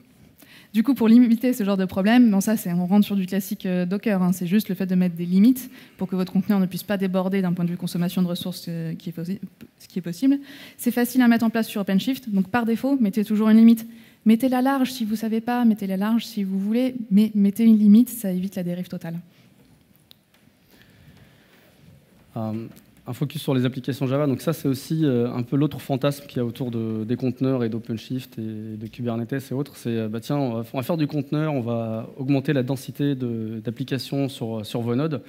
Du coup, pour limiter ce genre de problème, bon, ça, on rentre sur du classique Docker, hein, c'est juste le fait de mettre des limites pour que votre conteneur ne puisse pas déborder d'un point de vue consommation de ressources, ce qui est possible. C'est facile à mettre en place sur OpenShift, donc par défaut, mettez toujours une limite. Mettez-la large si vous ne savez pas, mettez-la large si vous voulez, mais mettez une limite, ça évite la dérive totale. Un focus sur les applications Java. Donc ça, c'est aussi un peu l'autre fantasme qu'il y a autour des conteneurs et d'OpenShift et de Kubernetes et autres. C'est, tiens, on va faire du conteneur, on va augmenter la densité d'applications sur vos nodes.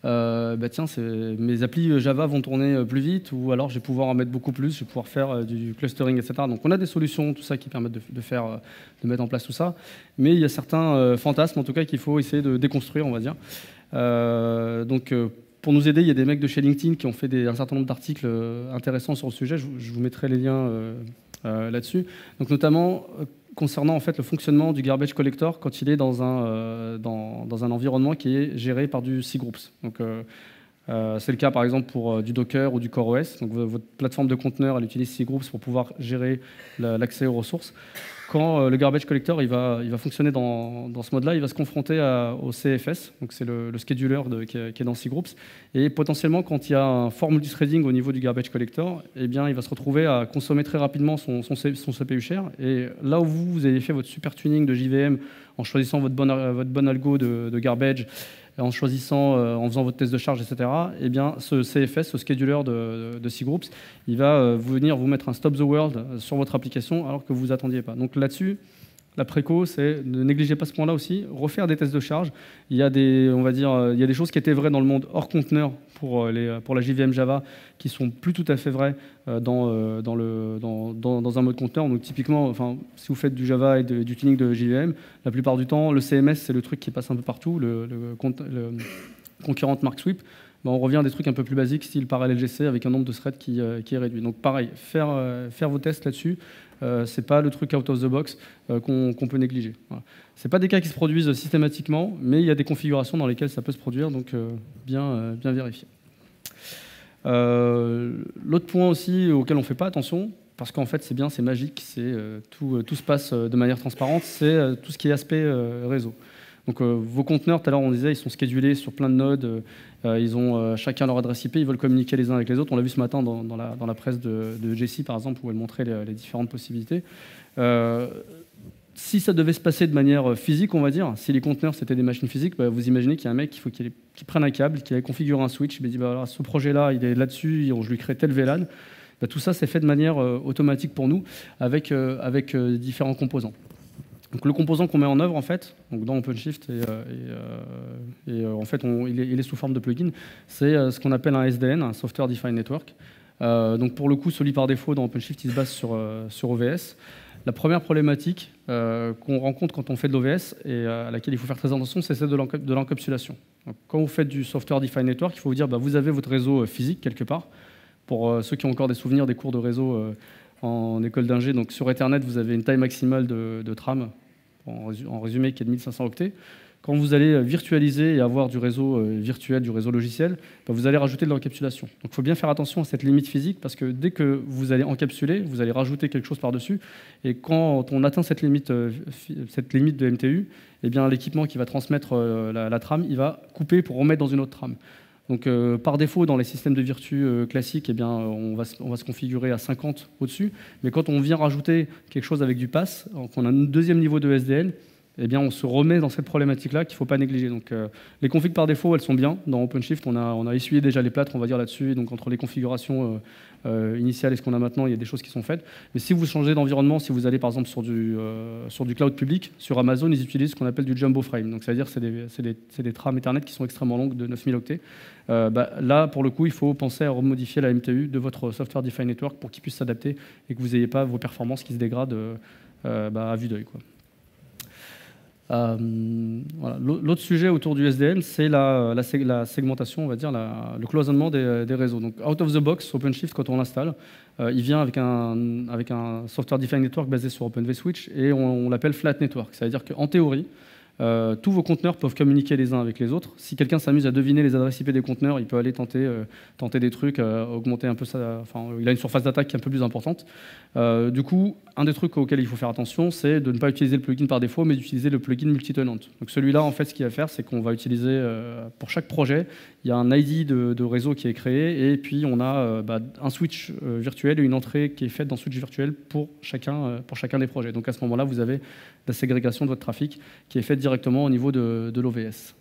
Tiens, mes applis Java vont tourner plus vite, ou alors je vais pouvoir en mettre beaucoup plus, je vais pouvoir faire du clustering, etc. Donc on a des solutions, tout ça, qui permettent de mettre en place tout ça. Mais il y a certains fantasmes, en tout cas, qu'il faut essayer de déconstruire, on va dire. Pour nous aider, il y a des mecs de chez LinkedIn qui ont fait un certain nombre d'articles intéressants sur le sujet. Je vous mettrai les liens là-dessus. Donc notamment concernant en fait le fonctionnement du garbage collector quand il est dans un environnement qui est géré par du cgroups. Donc c'est le cas par exemple pour du Docker ou du CoreOS. Donc votre plateforme de conteneur, elle utilise cgroups pour pouvoir gérer l'accès aux ressources. Quand le garbage collector il va fonctionner dans ce mode-là, il va se confronter au CFS, donc c'est le scheduler qui est dans cgroups, et potentiellement quand il y a un fort multithreading au niveau du garbage collector, eh bien, il va se retrouver à consommer très rapidement son CPU share, et là où vous avez fait votre super tuning de JVM en choisissant votre bon algo de garbage, en faisant votre test de charge, etc., eh bien, ce CFS, ce scheduler de cgroups, il va venir vous mettre un stop the world sur votre application alors que vous attendiez pas. Donc là-dessus, la préco, c'est ne négligez pas ce point-là aussi, refaire des tests de charge. Il y a des choses qui étaient vraies dans le monde hors conteneur pour la JVM Java qui sont plus tout à fait vraies dans un mode conteneur. Donc typiquement, si vous faites du Java et du tuning de JVM, la plupart du temps, le CMS, c'est le truc qui passe un peu partout, le concurrent Mark Sweep. On revient à des trucs un peu plus basiques, style ParallelGC, avec un nombre de threads qui est réduit. Donc pareil, faire vos tests là-dessus, c'est pas le truc out of the box qu'on peut négliger. Voilà. C'est pas des cas qui se produisent systématiquement, mais il y a des configurations dans lesquelles ça peut se produire, donc bien vérifier. L'autre point aussi auquel on ne fait pas attention, parce qu'en fait c'est bien, c'est magique, tout se passe de manière transparente, c'est tout ce qui est aspect réseau. Donc vos conteneurs, tout à l'heure on disait, ils sont schedulés sur plein de nodes, ils ont chacun leur adresse IP, ils veulent communiquer les uns avec les autres. On l'a vu ce matin dans la presse de Jessie par exemple, où elle montrait les différentes possibilités. Si ça devait se passer de manière physique, on va dire, si les conteneurs c'était des machines physiques, vous imaginez qu'il y a un mec qu'il prenne un câble, qu'il ait configuré un switch, il dit voilà, ce projet-là, il est là-dessus, je lui crée tel VLAN. Tout ça, c'est fait de manière automatique pour nous, avec différents composants. Donc le composant qu'on met en œuvre, en fait, donc dans OpenShift, en fait, il est sous forme de plugin, c'est ce qu'on appelle un SDN, un Software Defined Network. Donc pour le coup, celui par défaut dans OpenShift, il se base sur OVS. La première problématique qu'on rencontre quand on fait de l'OVS et à laquelle il faut faire très attention, c'est celle de l'encapsulation. Quand vous faites du Software Defined Network, il faut vous dire vous avez votre réseau physique quelque part. Pour ceux qui ont encore des souvenirs des cours de réseau en école d'ingé, donc sur Ethernet, vous avez une taille maximale de tram, en résumé, qui est de 1500 octets. Quand vous allez virtualiser et avoir du réseau virtuel, du réseau logiciel, vous allez rajouter de l'encapsulation. Donc il faut bien faire attention à cette limite physique, parce que dès que vous allez encapsuler, vous allez rajouter quelque chose par-dessus. Et quand on atteint cette limite de MTU, eh bien l'équipement qui va transmettre la trame, il va couper pour remettre dans une autre trame. Donc par défaut, dans les systèmes de virtu classiques, eh bien, on va se configurer à 50 au-dessus. Mais quand on vient rajouter quelque chose avec du pass, qu'on a un deuxième niveau de SDN, eh bien, on se remet dans cette problématique-là qu'il ne faut pas négliger. Donc, les configs par défaut, elles sont bien. Dans OpenShift, on a essuyé déjà les plâtres, on va dire, là-dessus. Et donc, entre les configurations initiales et ce qu'on a maintenant, il y a des choses qui sont faites. Mais si vous changez d'environnement, si vous allez par exemple sur du cloud public, sur Amazon, ils utilisent ce qu'on appelle du jumbo frame. Donc, c'est-à-dire c'est des trames Ethernet qui sont extrêmement longues, de 9000 octets. Là, pour le coup, il faut penser à remodifier la MTU de votre Software Defined Network pour qu'il puisse s'adapter et que vous n'ayez pas vos performances qui se dégradent à vue d'œil, quoi. Voilà. L'autre sujet autour du SDN, c'est la segmentation, on va dire, le cloisonnement des réseaux. Donc, out of the box, OpenShift, quand on l'installe, il vient avec un software defined network basé sur Open vSwitch et on l'appelle flat network. C'est-à-dire qu'en théorie, tous vos conteneurs peuvent communiquer les uns avec les autres. Si quelqu'un s'amuse à deviner les adresses IP des conteneurs, il peut aller tenter des trucs, augmenter un peu il a une surface d'attaque qui est un peu plus importante. Du coup, un des trucs auxquels il faut faire attention, c'est de ne pas utiliser le plugin par défaut, mais d'utiliser le plugin multi-tenant. Donc celui-là, en fait, ce qu'il va faire, c'est qu'on va utiliser, pour chaque projet, il y a un ID de réseau qui est créé, et puis on a un switch virtuel et une entrée qui est faite dans le switch virtuel pour chacun des projets. Donc à ce moment-là, vous avez la ségrégation de votre trafic qui est faite directement au niveau de l'OVS.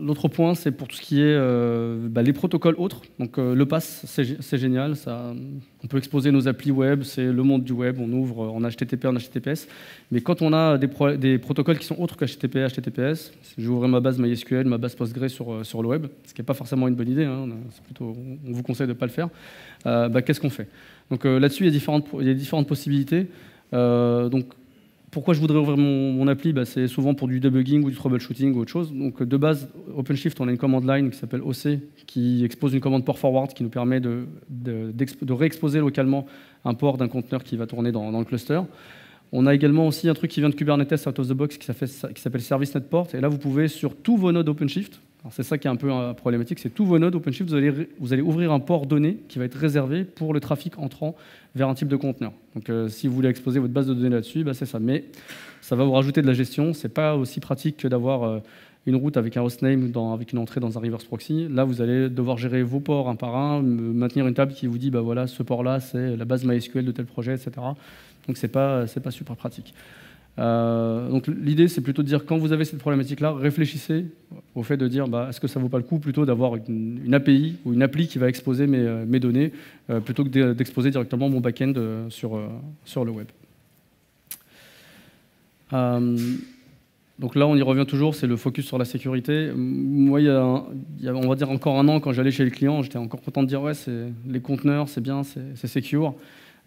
L'autre point, c'est pour tout ce qui est les protocoles autres. Donc le pass, c'est génial. On peut exposer nos applis web, c'est le monde du web. On ouvre en HTTP, en HTTPS. Mais quand on a des protocoles qui sont autres qu'HTTP, HTTPS, si j'ouvre ma base MySQL, ma base Postgre sur le web, ce qui n'est pas forcément une bonne idée, hein, on vous conseille de ne pas le faire, qu'est-ce qu'on fait? Donc là-dessus, il y a différentes possibilités. Donc, pourquoi je voudrais ouvrir mon appli? C'est souvent pour du debugging ou du troubleshooting ou autre chose. Donc de base, OpenShift, on a une commande line qui s'appelle OC, qui expose une commande port forward qui nous permet de réexposer localement un port d'un conteneur qui va tourner dans le cluster. On a également aussi un truc qui vient de Kubernetes out of the box qui s'appelle Service Net Port. Et là, vous pouvez, sur tous vos nodes OpenShift, c'est ça qui est un peu problématique, c'est tous vos nodes OpenShift, vous allez ouvrir un port donné qui va être réservé pour le trafic entrant vers un type de conteneur. Donc si vous voulez exposer votre base de données là-dessus, c'est ça. Mais ça va vous rajouter de la gestion. C'est pas aussi pratique que d'avoir une route avec un hostname avec une entrée dans un reverse proxy. Là, vous allez devoir gérer vos ports un par un, maintenir une table qui vous dit, voilà, ce port-là, c'est la base MySQL de tel projet, etc. Donc c'est pas super pratique. Donc l'idée, c'est plutôt de dire, quand vous avez cette problématique-là, réfléchissez au fait de dire, est-ce que ça ne vaut pas le coup plutôt d'avoir une API ou une appli qui va exposer mes données plutôt que d'exposer directement mon back-end sur le web. Donc là, on y revient toujours, c'est le focus sur la sécurité. Moi, il y a, on va dire, encore un an, quand j'allais chez les clients, j'étais encore content de dire, ouais, les conteneurs, c'est bien, c'est secure.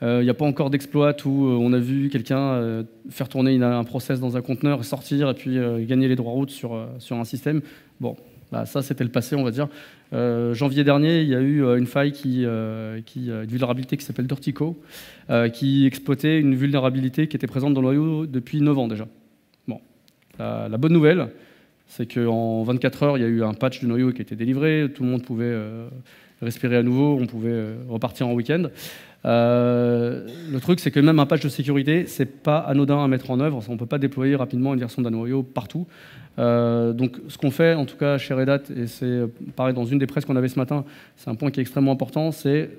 Il n'y a pas encore d'exploit où on a vu quelqu'un faire tourner un process dans un conteneur et sortir et puis gagner les droits routes sur un système. Bon, ça c'était le passé, on va dire. Janvier dernier, il y a eu une faille une vulnérabilité qui s'appelle Dirtico, qui exploitait une vulnérabilité qui était présente dans le noyau depuis 9 ans déjà. Bon, la bonne nouvelle, c'est qu'en 24 heures, il y a eu un patch du noyau qui a été délivré, tout le monde pouvait respirer à nouveau, on pouvait repartir en week-end. Le truc, c'est que même un patch de sécurité, c'est pas anodin à mettre en œuvre. On ne peut pas déployer rapidement une version d'un noyau partout. Donc, ce qu'on fait, en tout cas chez Red Hat, et c'est pareil dans une des presses qu'on avait ce matin, c'est un point qui est extrêmement important, c'est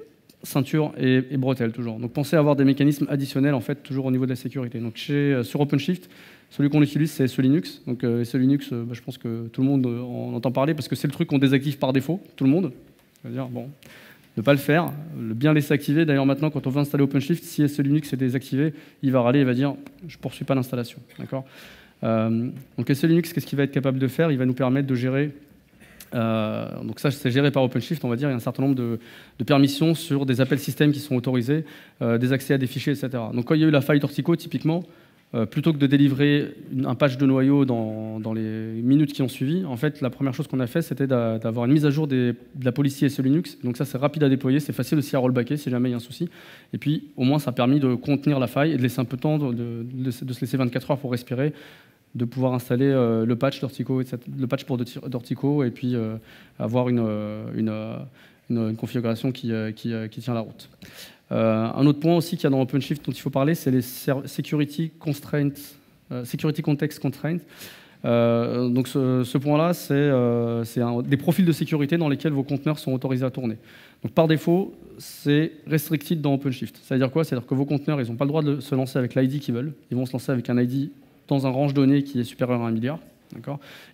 ceinture et bretelle toujours. Donc, pensez à avoir des mécanismes additionnels en fait toujours au niveau de la sécurité. Donc, sur OpenShift, celui qu'on utilise, c'est SE-Linux. Donc, SE-Linux, je pense que tout le monde en entend parler parce que c'est le truc qu'on désactive par défaut, tout le monde. C'est-à-dire, bon, ne pas le faire, le bien laisser activer. D'ailleurs, maintenant, quand on veut installer OpenShift, si SE-Linux est désactivé, il va râler, il va dire « je ne poursuis pas l'installation ». D'accord. Donc SE-Linux, qu'est-ce qu'il va être capable de faire? Il va nous permettre de gérer, donc ça c'est géré par OpenShift, on va dire, il y a un certain nombre de permissions sur des appels système qui sont autorisés, des accès à des fichiers, etc. Donc quand il y a eu la faille Dirtico, typiquement, plutôt que de délivrer un patch de noyau dans les minutes qui ont suivi, en fait, la première chose qu'on a fait, c'était d'avoir une mise à jour de la policy SE-Linux. Donc ça, c'est rapide à déployer, c'est facile aussi à rollbacker si jamais il y a un souci. Et puis, au moins, ça a permis de contenir la faille et de laisser un peu de temps, de se laisser 24 heures pour respirer, de pouvoir installer le patch Dirtico, le patch pour Dirtico, et puis avoir une configuration qui tient la route. Un autre point aussi qu'il y a dans OpenShift dont il faut parler, c'est les security context constraints. Donc ce point-là, c'est des profils de sécurité dans lesquels vos conteneurs sont autorisés à tourner. Donc par défaut, c'est restricted dans OpenShift. C'est-à-dire quoi? C'est-à-dire que vos conteneurs, ils n'ont pas le droit de se lancer avec l'ID qu'ils veulent. Ils vont se lancer avec un ID dans un range donné qui est supérieur à 1 milliard.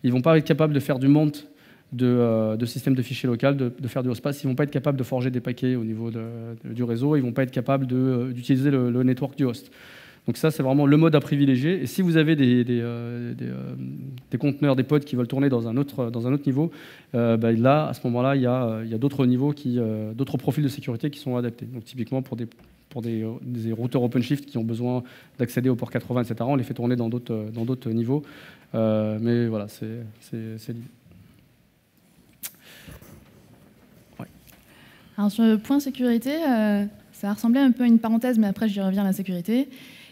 Ils ne vont pas être capables de faire du mount de système de fichiers local, de faire du hostpass. Ils ne vont pas être capables de forger des paquets au niveau du réseau. Ils ne vont pas être capables d'utiliser le network du host. Donc ça, c'est vraiment le mode à privilégier. Et si vous avez des conteneurs, des pods qui veulent tourner dans un autre niveau, là, à ce moment-là, il y a d'autres niveaux, d'autres profils de sécurité qui sont adaptés. Donc typiquement, pour des routeurs OpenShift qui ont besoin d'accéder au port 80, etc., on les fait tourner dans d'autres niveaux. Mais voilà, c'est l'idée. Ouais. Alors sur le point sécurité, ça va ressembler un peu à une parenthèse, mais après j'y reviens à la sécurité.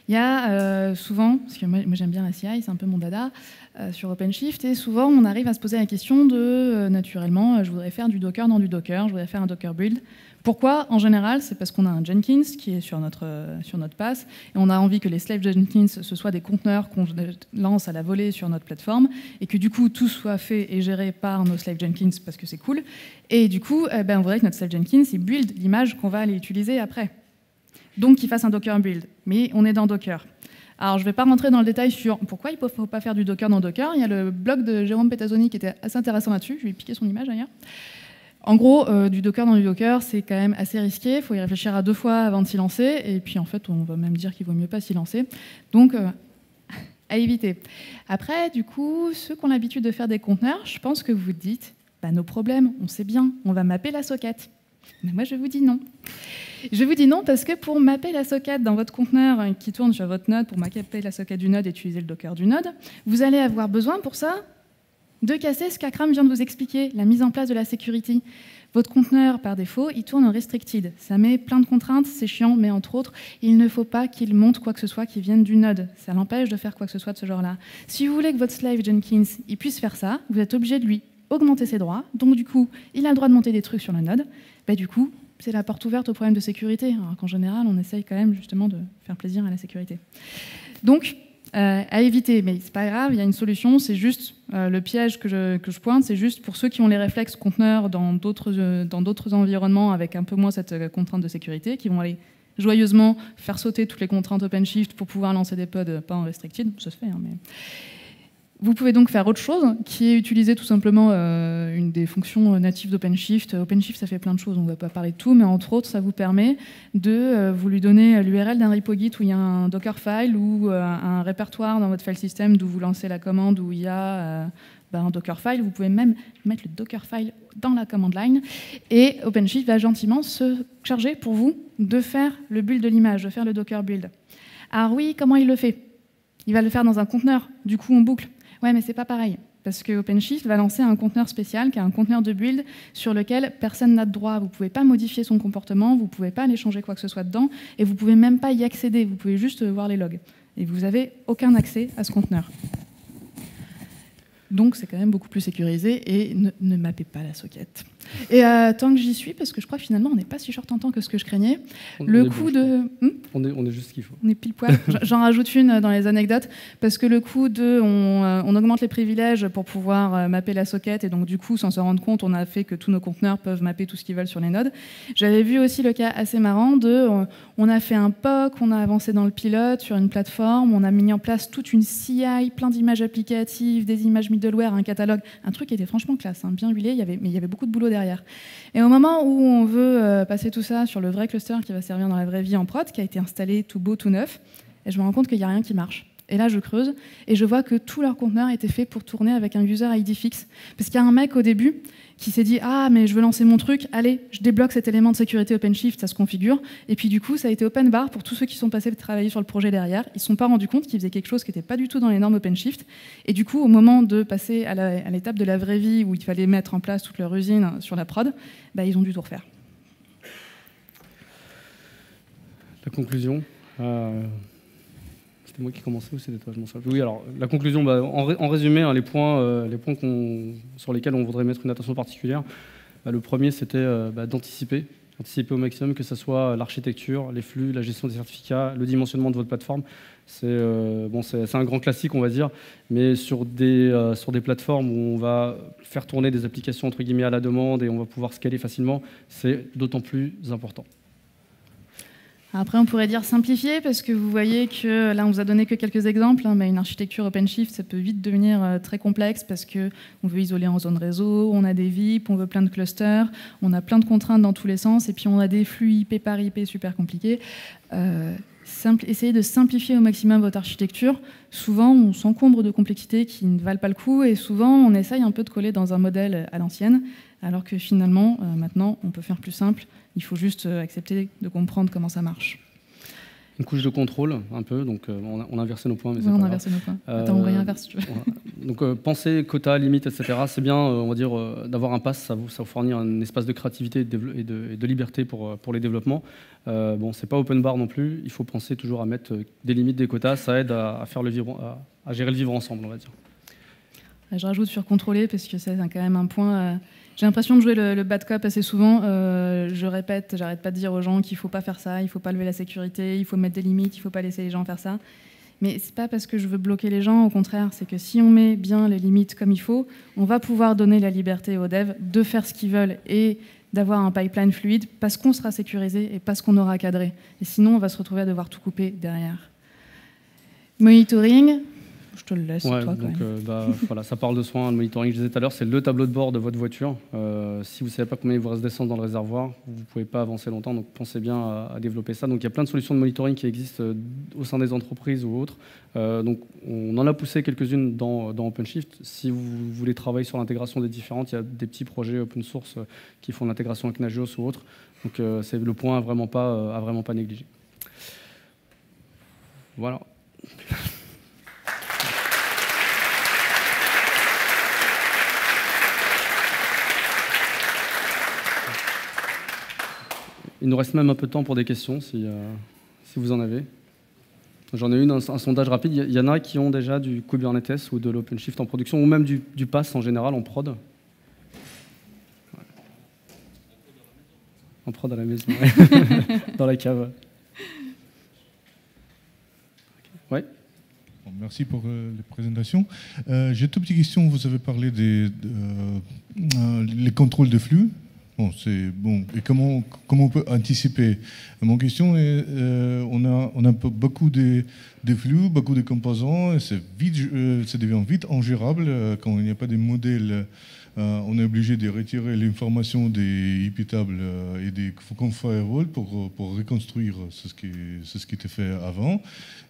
Il y a souvent, parce que moi j'aime bien la CI, c'est un peu mon dada, sur OpenShift, et souvent on arrive à se poser la question de, naturellement, je voudrais faire du Docker dans du Docker, je voudrais faire un Docker build. Pourquoi? En général, c'est parce qu'on a un Jenkins qui est sur notre pass, et on a envie que les slave Jenkins, ce soient des conteneurs qu'on lance à la volée sur notre plateforme, et que du coup tout soit fait et géré par nos slave Jenkins parce que c'est cool. Et du coup, on voudrait que notre slave Jenkins il build l'image qu'on va aller utiliser après. Donc qu'il fasse un Docker build. Mais on est dans Docker. Alors je ne vais pas rentrer dans le détail sur pourquoi il ne faut pas faire du Docker dans Docker. Il y a le blog de Jérôme Petazzoni qui était assez intéressant là-dessus. Je vais piquer son image d'ailleurs. En gros, du Docker dans du Docker, c'est quand même assez risqué. Il faut y réfléchir à 2 fois avant de s'y lancer. Et puis en fait, on va même dire qu'il vaut mieux pas s'y lancer. Donc, à éviter. Après, du coup, ceux qui ont l'habitude de faire des conteneurs, je pense que vous vous dites, nos problèmes, on sait bien, on va mapper la socket. Mais moi, je vous dis non. Je vous dis non parce que pour mapper la socket dans votre conteneur qui tourne sur votre node, pour mapper la socket du node et utiliser le Docker du node, vous allez avoir besoin pour ça de casser ce qu'Akram vient de vous expliquer, la mise en place de la security. Votre conteneur, par défaut, il tourne en restricted. Ça met plein de contraintes, c'est chiant, mais entre autres, il ne faut pas qu'il monte quoi que ce soit qui vienne du node. Ça l'empêche de faire quoi que ce soit de ce genre-là. Si vous voulez que votre slave Jenkins il puisse faire ça, vous êtes obligé de lui augmenter ses droits. Donc du coup, il a le droit de monter des trucs sur le node. Du coup, c'est la porte ouverte aux problèmes de sécurité, alors qu'en général, on essaye quand même justement de faire plaisir à la sécurité. Donc, à éviter, mais c'est pas grave, il y a une solution, c'est juste le piège que je pointe, c'est juste pour ceux qui ont les réflexes conteneurs dans d'autres environnements avec un peu moins cette contrainte de sécurité, qui vont aller joyeusement faire sauter toutes les contraintes OpenShift pour pouvoir lancer des pods pas en restricted, ça se fait, mais... Vous pouvez donc faire autre chose, qui est utiliser tout simplement une des fonctions natives d'OpenShift. OpenShift, ça fait plein de choses, on ne va pas parler de tout, mais entre autres, ça vous permet de vous lui donner l'URL d'un repo Git où il y a un Dockerfile ou un répertoire dans votre file system d'où vous lancez la commande où il y a un Dockerfile. Vous pouvez même mettre le Dockerfile dans la command line et OpenShift va gentiment se charger pour vous de faire le build de l'image, de faire le Docker build. Alors oui, comment il le fait? Il va le faire dans un conteneur, du coup en boucle. Ouais, mais c'est pas pareil, parce que OpenShift va lancer un conteneur spécial, qui est un conteneur de build, sur lequel personne n'a de droit. Vous ne pouvez pas modifier son comportement, vous ne pouvez pas aller changer quoi que ce soit dedans, et vous ne pouvez même pas y accéder, vous pouvez juste voir les logs. Et vous n'avez aucun accès à ce conteneur. Donc c'est quand même beaucoup plus sécurisé, et ne mappez pas la socket. Et tant que j'y suis, parce que je crois que finalement on n'est pas si short en temps que ce que je craignais, le coût de... On est juste ce qu'il faut. On est pile poil. J'en rajoute une dans les anecdotes, parce que le coût de... On augmente les privilèges pour pouvoir mapper la socket, et donc du coup, sans se rendre compte, on a fait que tous nos conteneurs peuvent mapper tout ce qu'ils veulent sur les nodes. J'avais vu aussi le cas assez marrant de... On a fait un POC, on a avancé dans le pilote sur une plateforme, on a mis en place toute une CI, plein d'images applicatives, des images middleware, un catalogue, un truc qui était franchement classe, hein, bien huilé, mais il y avait beaucoup de boulot derrière. Et au moment où on veut passer tout ça sur le vrai cluster qui va servir dans la vraie vie en prod, qui a été installé tout beau, tout neuf, et je me rends compte qu'il n'y a rien qui marche. Et là, je creuse, et je vois que tous leurs conteneurs étaient faits pour tourner avec un user ID fixe. Parce qu'il y a un mec au début qui s'est dit « Ah, mais je veux lancer mon truc, allez, je débloque cet élément de sécurité OpenShift, ça se configure. » Et puis du coup, ça a été open bar pour tous ceux qui sont passés travailler sur le projet derrière. Ils ne se sont pas rendus compte qu'ils faisaient quelque chose qui n'était pas du tout dans les normes OpenShift. Et du coup, au moment de passer à l'étape de la vraie vie, où il fallait mettre en place toute leur usine sur la prod, ils ont dû tout refaire. La conclusion C'était moi qui commençais ou c'était toi? Je m'en souviens. Oui, alors la conclusion, en résumé, hein, les points sur lesquels on voudrait mettre une attention particulière. Le premier, c'était d'anticiper au maximum, que ce soit l'architecture, les flux, la gestion des certificats, le dimensionnement de votre plateforme. C'est un grand classique, on va dire, mais sur des plateformes où on va faire tourner des applications entre guillemets à la demande et on va pouvoir scaler facilement, c'est d'autant plus important. Après, on pourrait dire simplifier, parce que vous voyez que là, on vous a donné que quelques exemples, hein, mais une architecture OpenShift, ça peut vite devenir très complexe, parce qu'on veut isoler en zone réseau, on a des VIP, on veut plein de clusters, on a plein de contraintes dans tous les sens, et puis on a des flux IP par IP super compliqués. Essayez de simplifier au maximum votre architecture. Souvent, on s'encombre de complexités qui ne valent pas le coup, et souvent, on essaye un peu de coller dans un modèle à l'ancienne, alors que finalement, maintenant, on peut faire plus simple. Il faut juste accepter de comprendre comment ça marche. Une couche de contrôle, un peu, donc on a inversé nos points. Mais oui, on a inversé nos points. Attends, on réinverse si tu veux. Voilà. Donc pensez quota, limite, etc. C'est bien, on va dire, d'avoir un pass, ça vous fournit un espace de créativité et de liberté pour les développements. Bon, c'est pas open bar non plus, il faut penser toujours à mettre des limites, des quotas, ça aide à faire à gérer le vivre ensemble, on va dire. Je rajoute sur contrôler, parce que c'est quand même un point... J'ai l'impression de jouer le bad cop assez souvent. Je répète, j'arrête pas de dire aux gens qu'il ne faut pas faire ça, il ne faut pas lever la sécurité, il faut mettre des limites, il ne faut pas laisser les gens faire ça. Mais ce n'est pas parce que je veux bloquer les gens, au contraire, c'est que si on met bien les limites comme il faut, on va pouvoir donner la liberté aux devs de faire ce qu'ils veulent et d'avoir un pipeline fluide parce qu'on sera sécurisé et parce qu'on aura cadré. Et sinon, on va se retrouver à devoir tout couper derrière. Monitoring... Je te le laisse, ouais, toi, donc, voilà, ça parle de soins, le monitoring, je disais tout à l'heure, c'est le tableau de bord de votre voiture. Si vous ne savez pas combien il vous reste d'essence dans le réservoir, vous ne pouvez pas avancer longtemps, donc pensez bien à développer ça. Donc il y a plein de solutions de monitoring qui existent au sein des entreprises ou autres. Donc on en a poussé quelques-unes dans OpenShift. Si vous voulez travailler sur l'intégration des différentes, il y a des petits projets open source qui font l'intégration avec Nagios ou autre. Donc c'est le point à vraiment pas négliger. Voilà. Il nous reste même un peu de temps pour des questions, si vous en avez. J'en ai une, un sondage rapide. Il y en a qui ont déjà du Kubernetes ou de l'OpenShift en production, ou même du PaaS en général en prod. Ouais. En prod à la maison, ouais. Dans la cave. Ouais. Bon, merci pour les présentations. J'ai deux petites questions. Vous avez parlé des les contrôles de flux. Bon, c'est bon. Et comment on peut anticiper? Mon question est, on a beaucoup de flux, beaucoup de composants, et ça devient vite ingérable quand il n'y a pas de modèles. On est obligé de retirer l'information des IP tables et des firewall pour reconstruire ce qui était fait avant.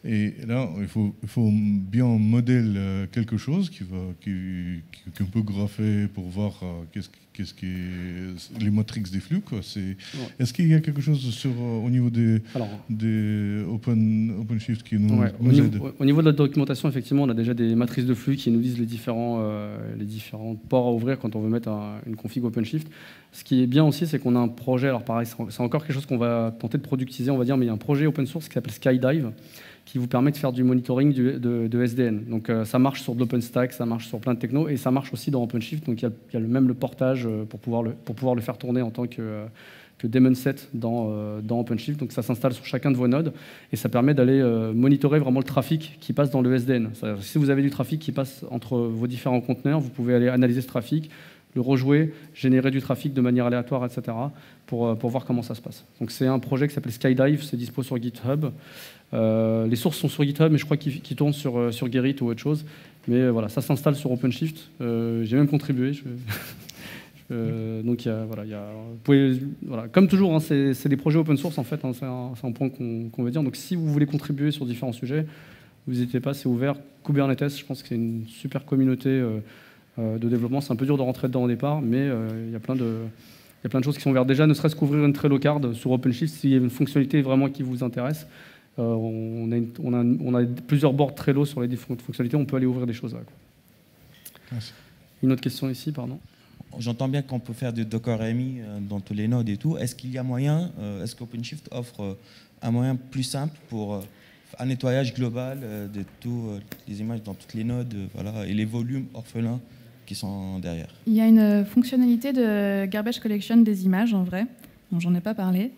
Et là, il faut bien modèle quelque chose qu'on peut grapher pour voir qu'est-ce qui est les matrix des flux, quoi. Est-ce qu'il y a quelque chose au niveau des OpenShift qui nous aide? Au niveau de la documentation, effectivement, on a déjà des matrices de flux qui nous disent les différents ports à ouvrir quand on veut mettre une config OpenShift. Ce qui est bien aussi, c'est qu'on a un projet, alors pareil, c'est encore quelque chose qu'on va tenter de productiser, on va dire, mais il y a un projet open source qui s'appelle Skydive, qui vous permet de faire du monitoring de SDN. Donc ça marche sur de l'OpenStack, ça marche sur plein de technos, et ça marche aussi dans OpenShift. Donc il y a même le portage pour pouvoir le faire tourner en tant que daemon set dans OpenShift. Donc ça s'installe sur chacun de vos nodes, et ça permet d'aller monitorer vraiment le trafic qui passe dans le SDN. Si vous avez du trafic qui passe entre vos différents conteneurs, vous pouvez aller analyser ce trafic, le rejouer, générer du trafic de manière aléatoire, etc., pour voir comment ça se passe. Donc c'est un projet qui s'appelle Skydive, c'est dispo sur GitHub. Les sources sont sur GitHub, mais je crois qu'ils tournent sur Gerrit ou autre chose. Mais voilà, ça s'installe sur OpenShift. J'ai même contribué. Donc voilà, comme toujours, hein, c'est des projets open source en fait. Hein, c'est un point qu'on veut dire. Donc si vous voulez contribuer sur différents sujets, n'hésitez pas, c'est ouvert. Kubernetes, je pense que c'est une super communauté de développement. C'est un peu dur de rentrer dedans au départ, mais il y a plein de choses qui sont ouvertes. Déjà, ne serait-ce qu'ouvrir une Trello card sur OpenShift, s'il y a une fonctionnalité vraiment qui vous intéresse. On a plusieurs boards Trello sur les différentes fonctionnalités, on peut aller ouvrir des choses là, quoi. Merci. Une autre question ici, pardon. J'entends bien qu'on peut faire du Docker AMI dans tous les nodes et tout. Est-ce qu'il y a moyen, est-ce qu'OpenShift offre un moyen plus simple pour un nettoyage global de toutes les images dans toutes les nodes, voilà, et les volumes orphelins qui sont derrière? Il y a une fonctionnalité de garbage collection des images, en vrai. Bon, j'en ai pas parlé,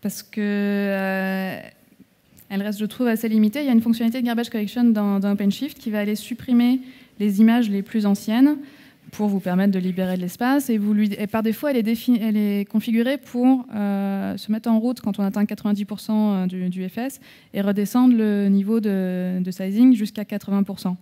parce que elle reste, je trouve, assez limitée. Il y a une fonctionnalité de garbage collection dans OpenShift qui va aller supprimer les images les plus anciennes pour vous permettre de libérer de l'espace. Et par défaut, elle est configurée pour se mettre en route quand on atteint 90% du FS et redescendre le niveau de sizing jusqu'à 80%.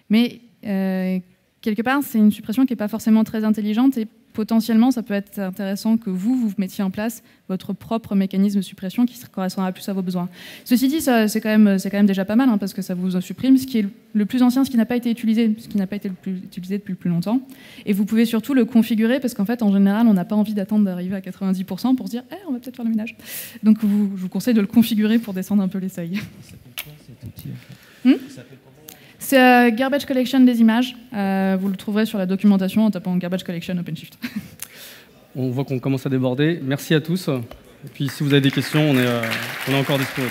Mais quelque part, c'est une suppression qui n'est pas forcément très intelligente et potentiellement, ça peut être intéressant que vous mettiez en place votre propre mécanisme de suppression qui correspondra plus à vos besoins. Ceci dit, c'est quand même déjà pas mal, hein, parce que ça vous supprime ce qui est le plus ancien, ce qui n'a pas été utilisé, ce qui n'a pas été utilisé depuis le plus longtemps. Et vous pouvez surtout le configurer, parce qu'en fait, en général, on n'a pas envie d'attendre d'arriver à 90% pour se dire on va peut-être faire le ménage. Donc je vous conseille de le configurer pour descendre un peu les seuils. Ça s'appelle quoi cet outil en fait? Ça s'appelle comment? C'est Garbage Collection des images. Vous le trouverez sur la documentation en tapant Garbage Collection OpenShift. On voit qu'on commence à déborder. Merci à tous. Et puis si vous avez des questions, on est encore dispo.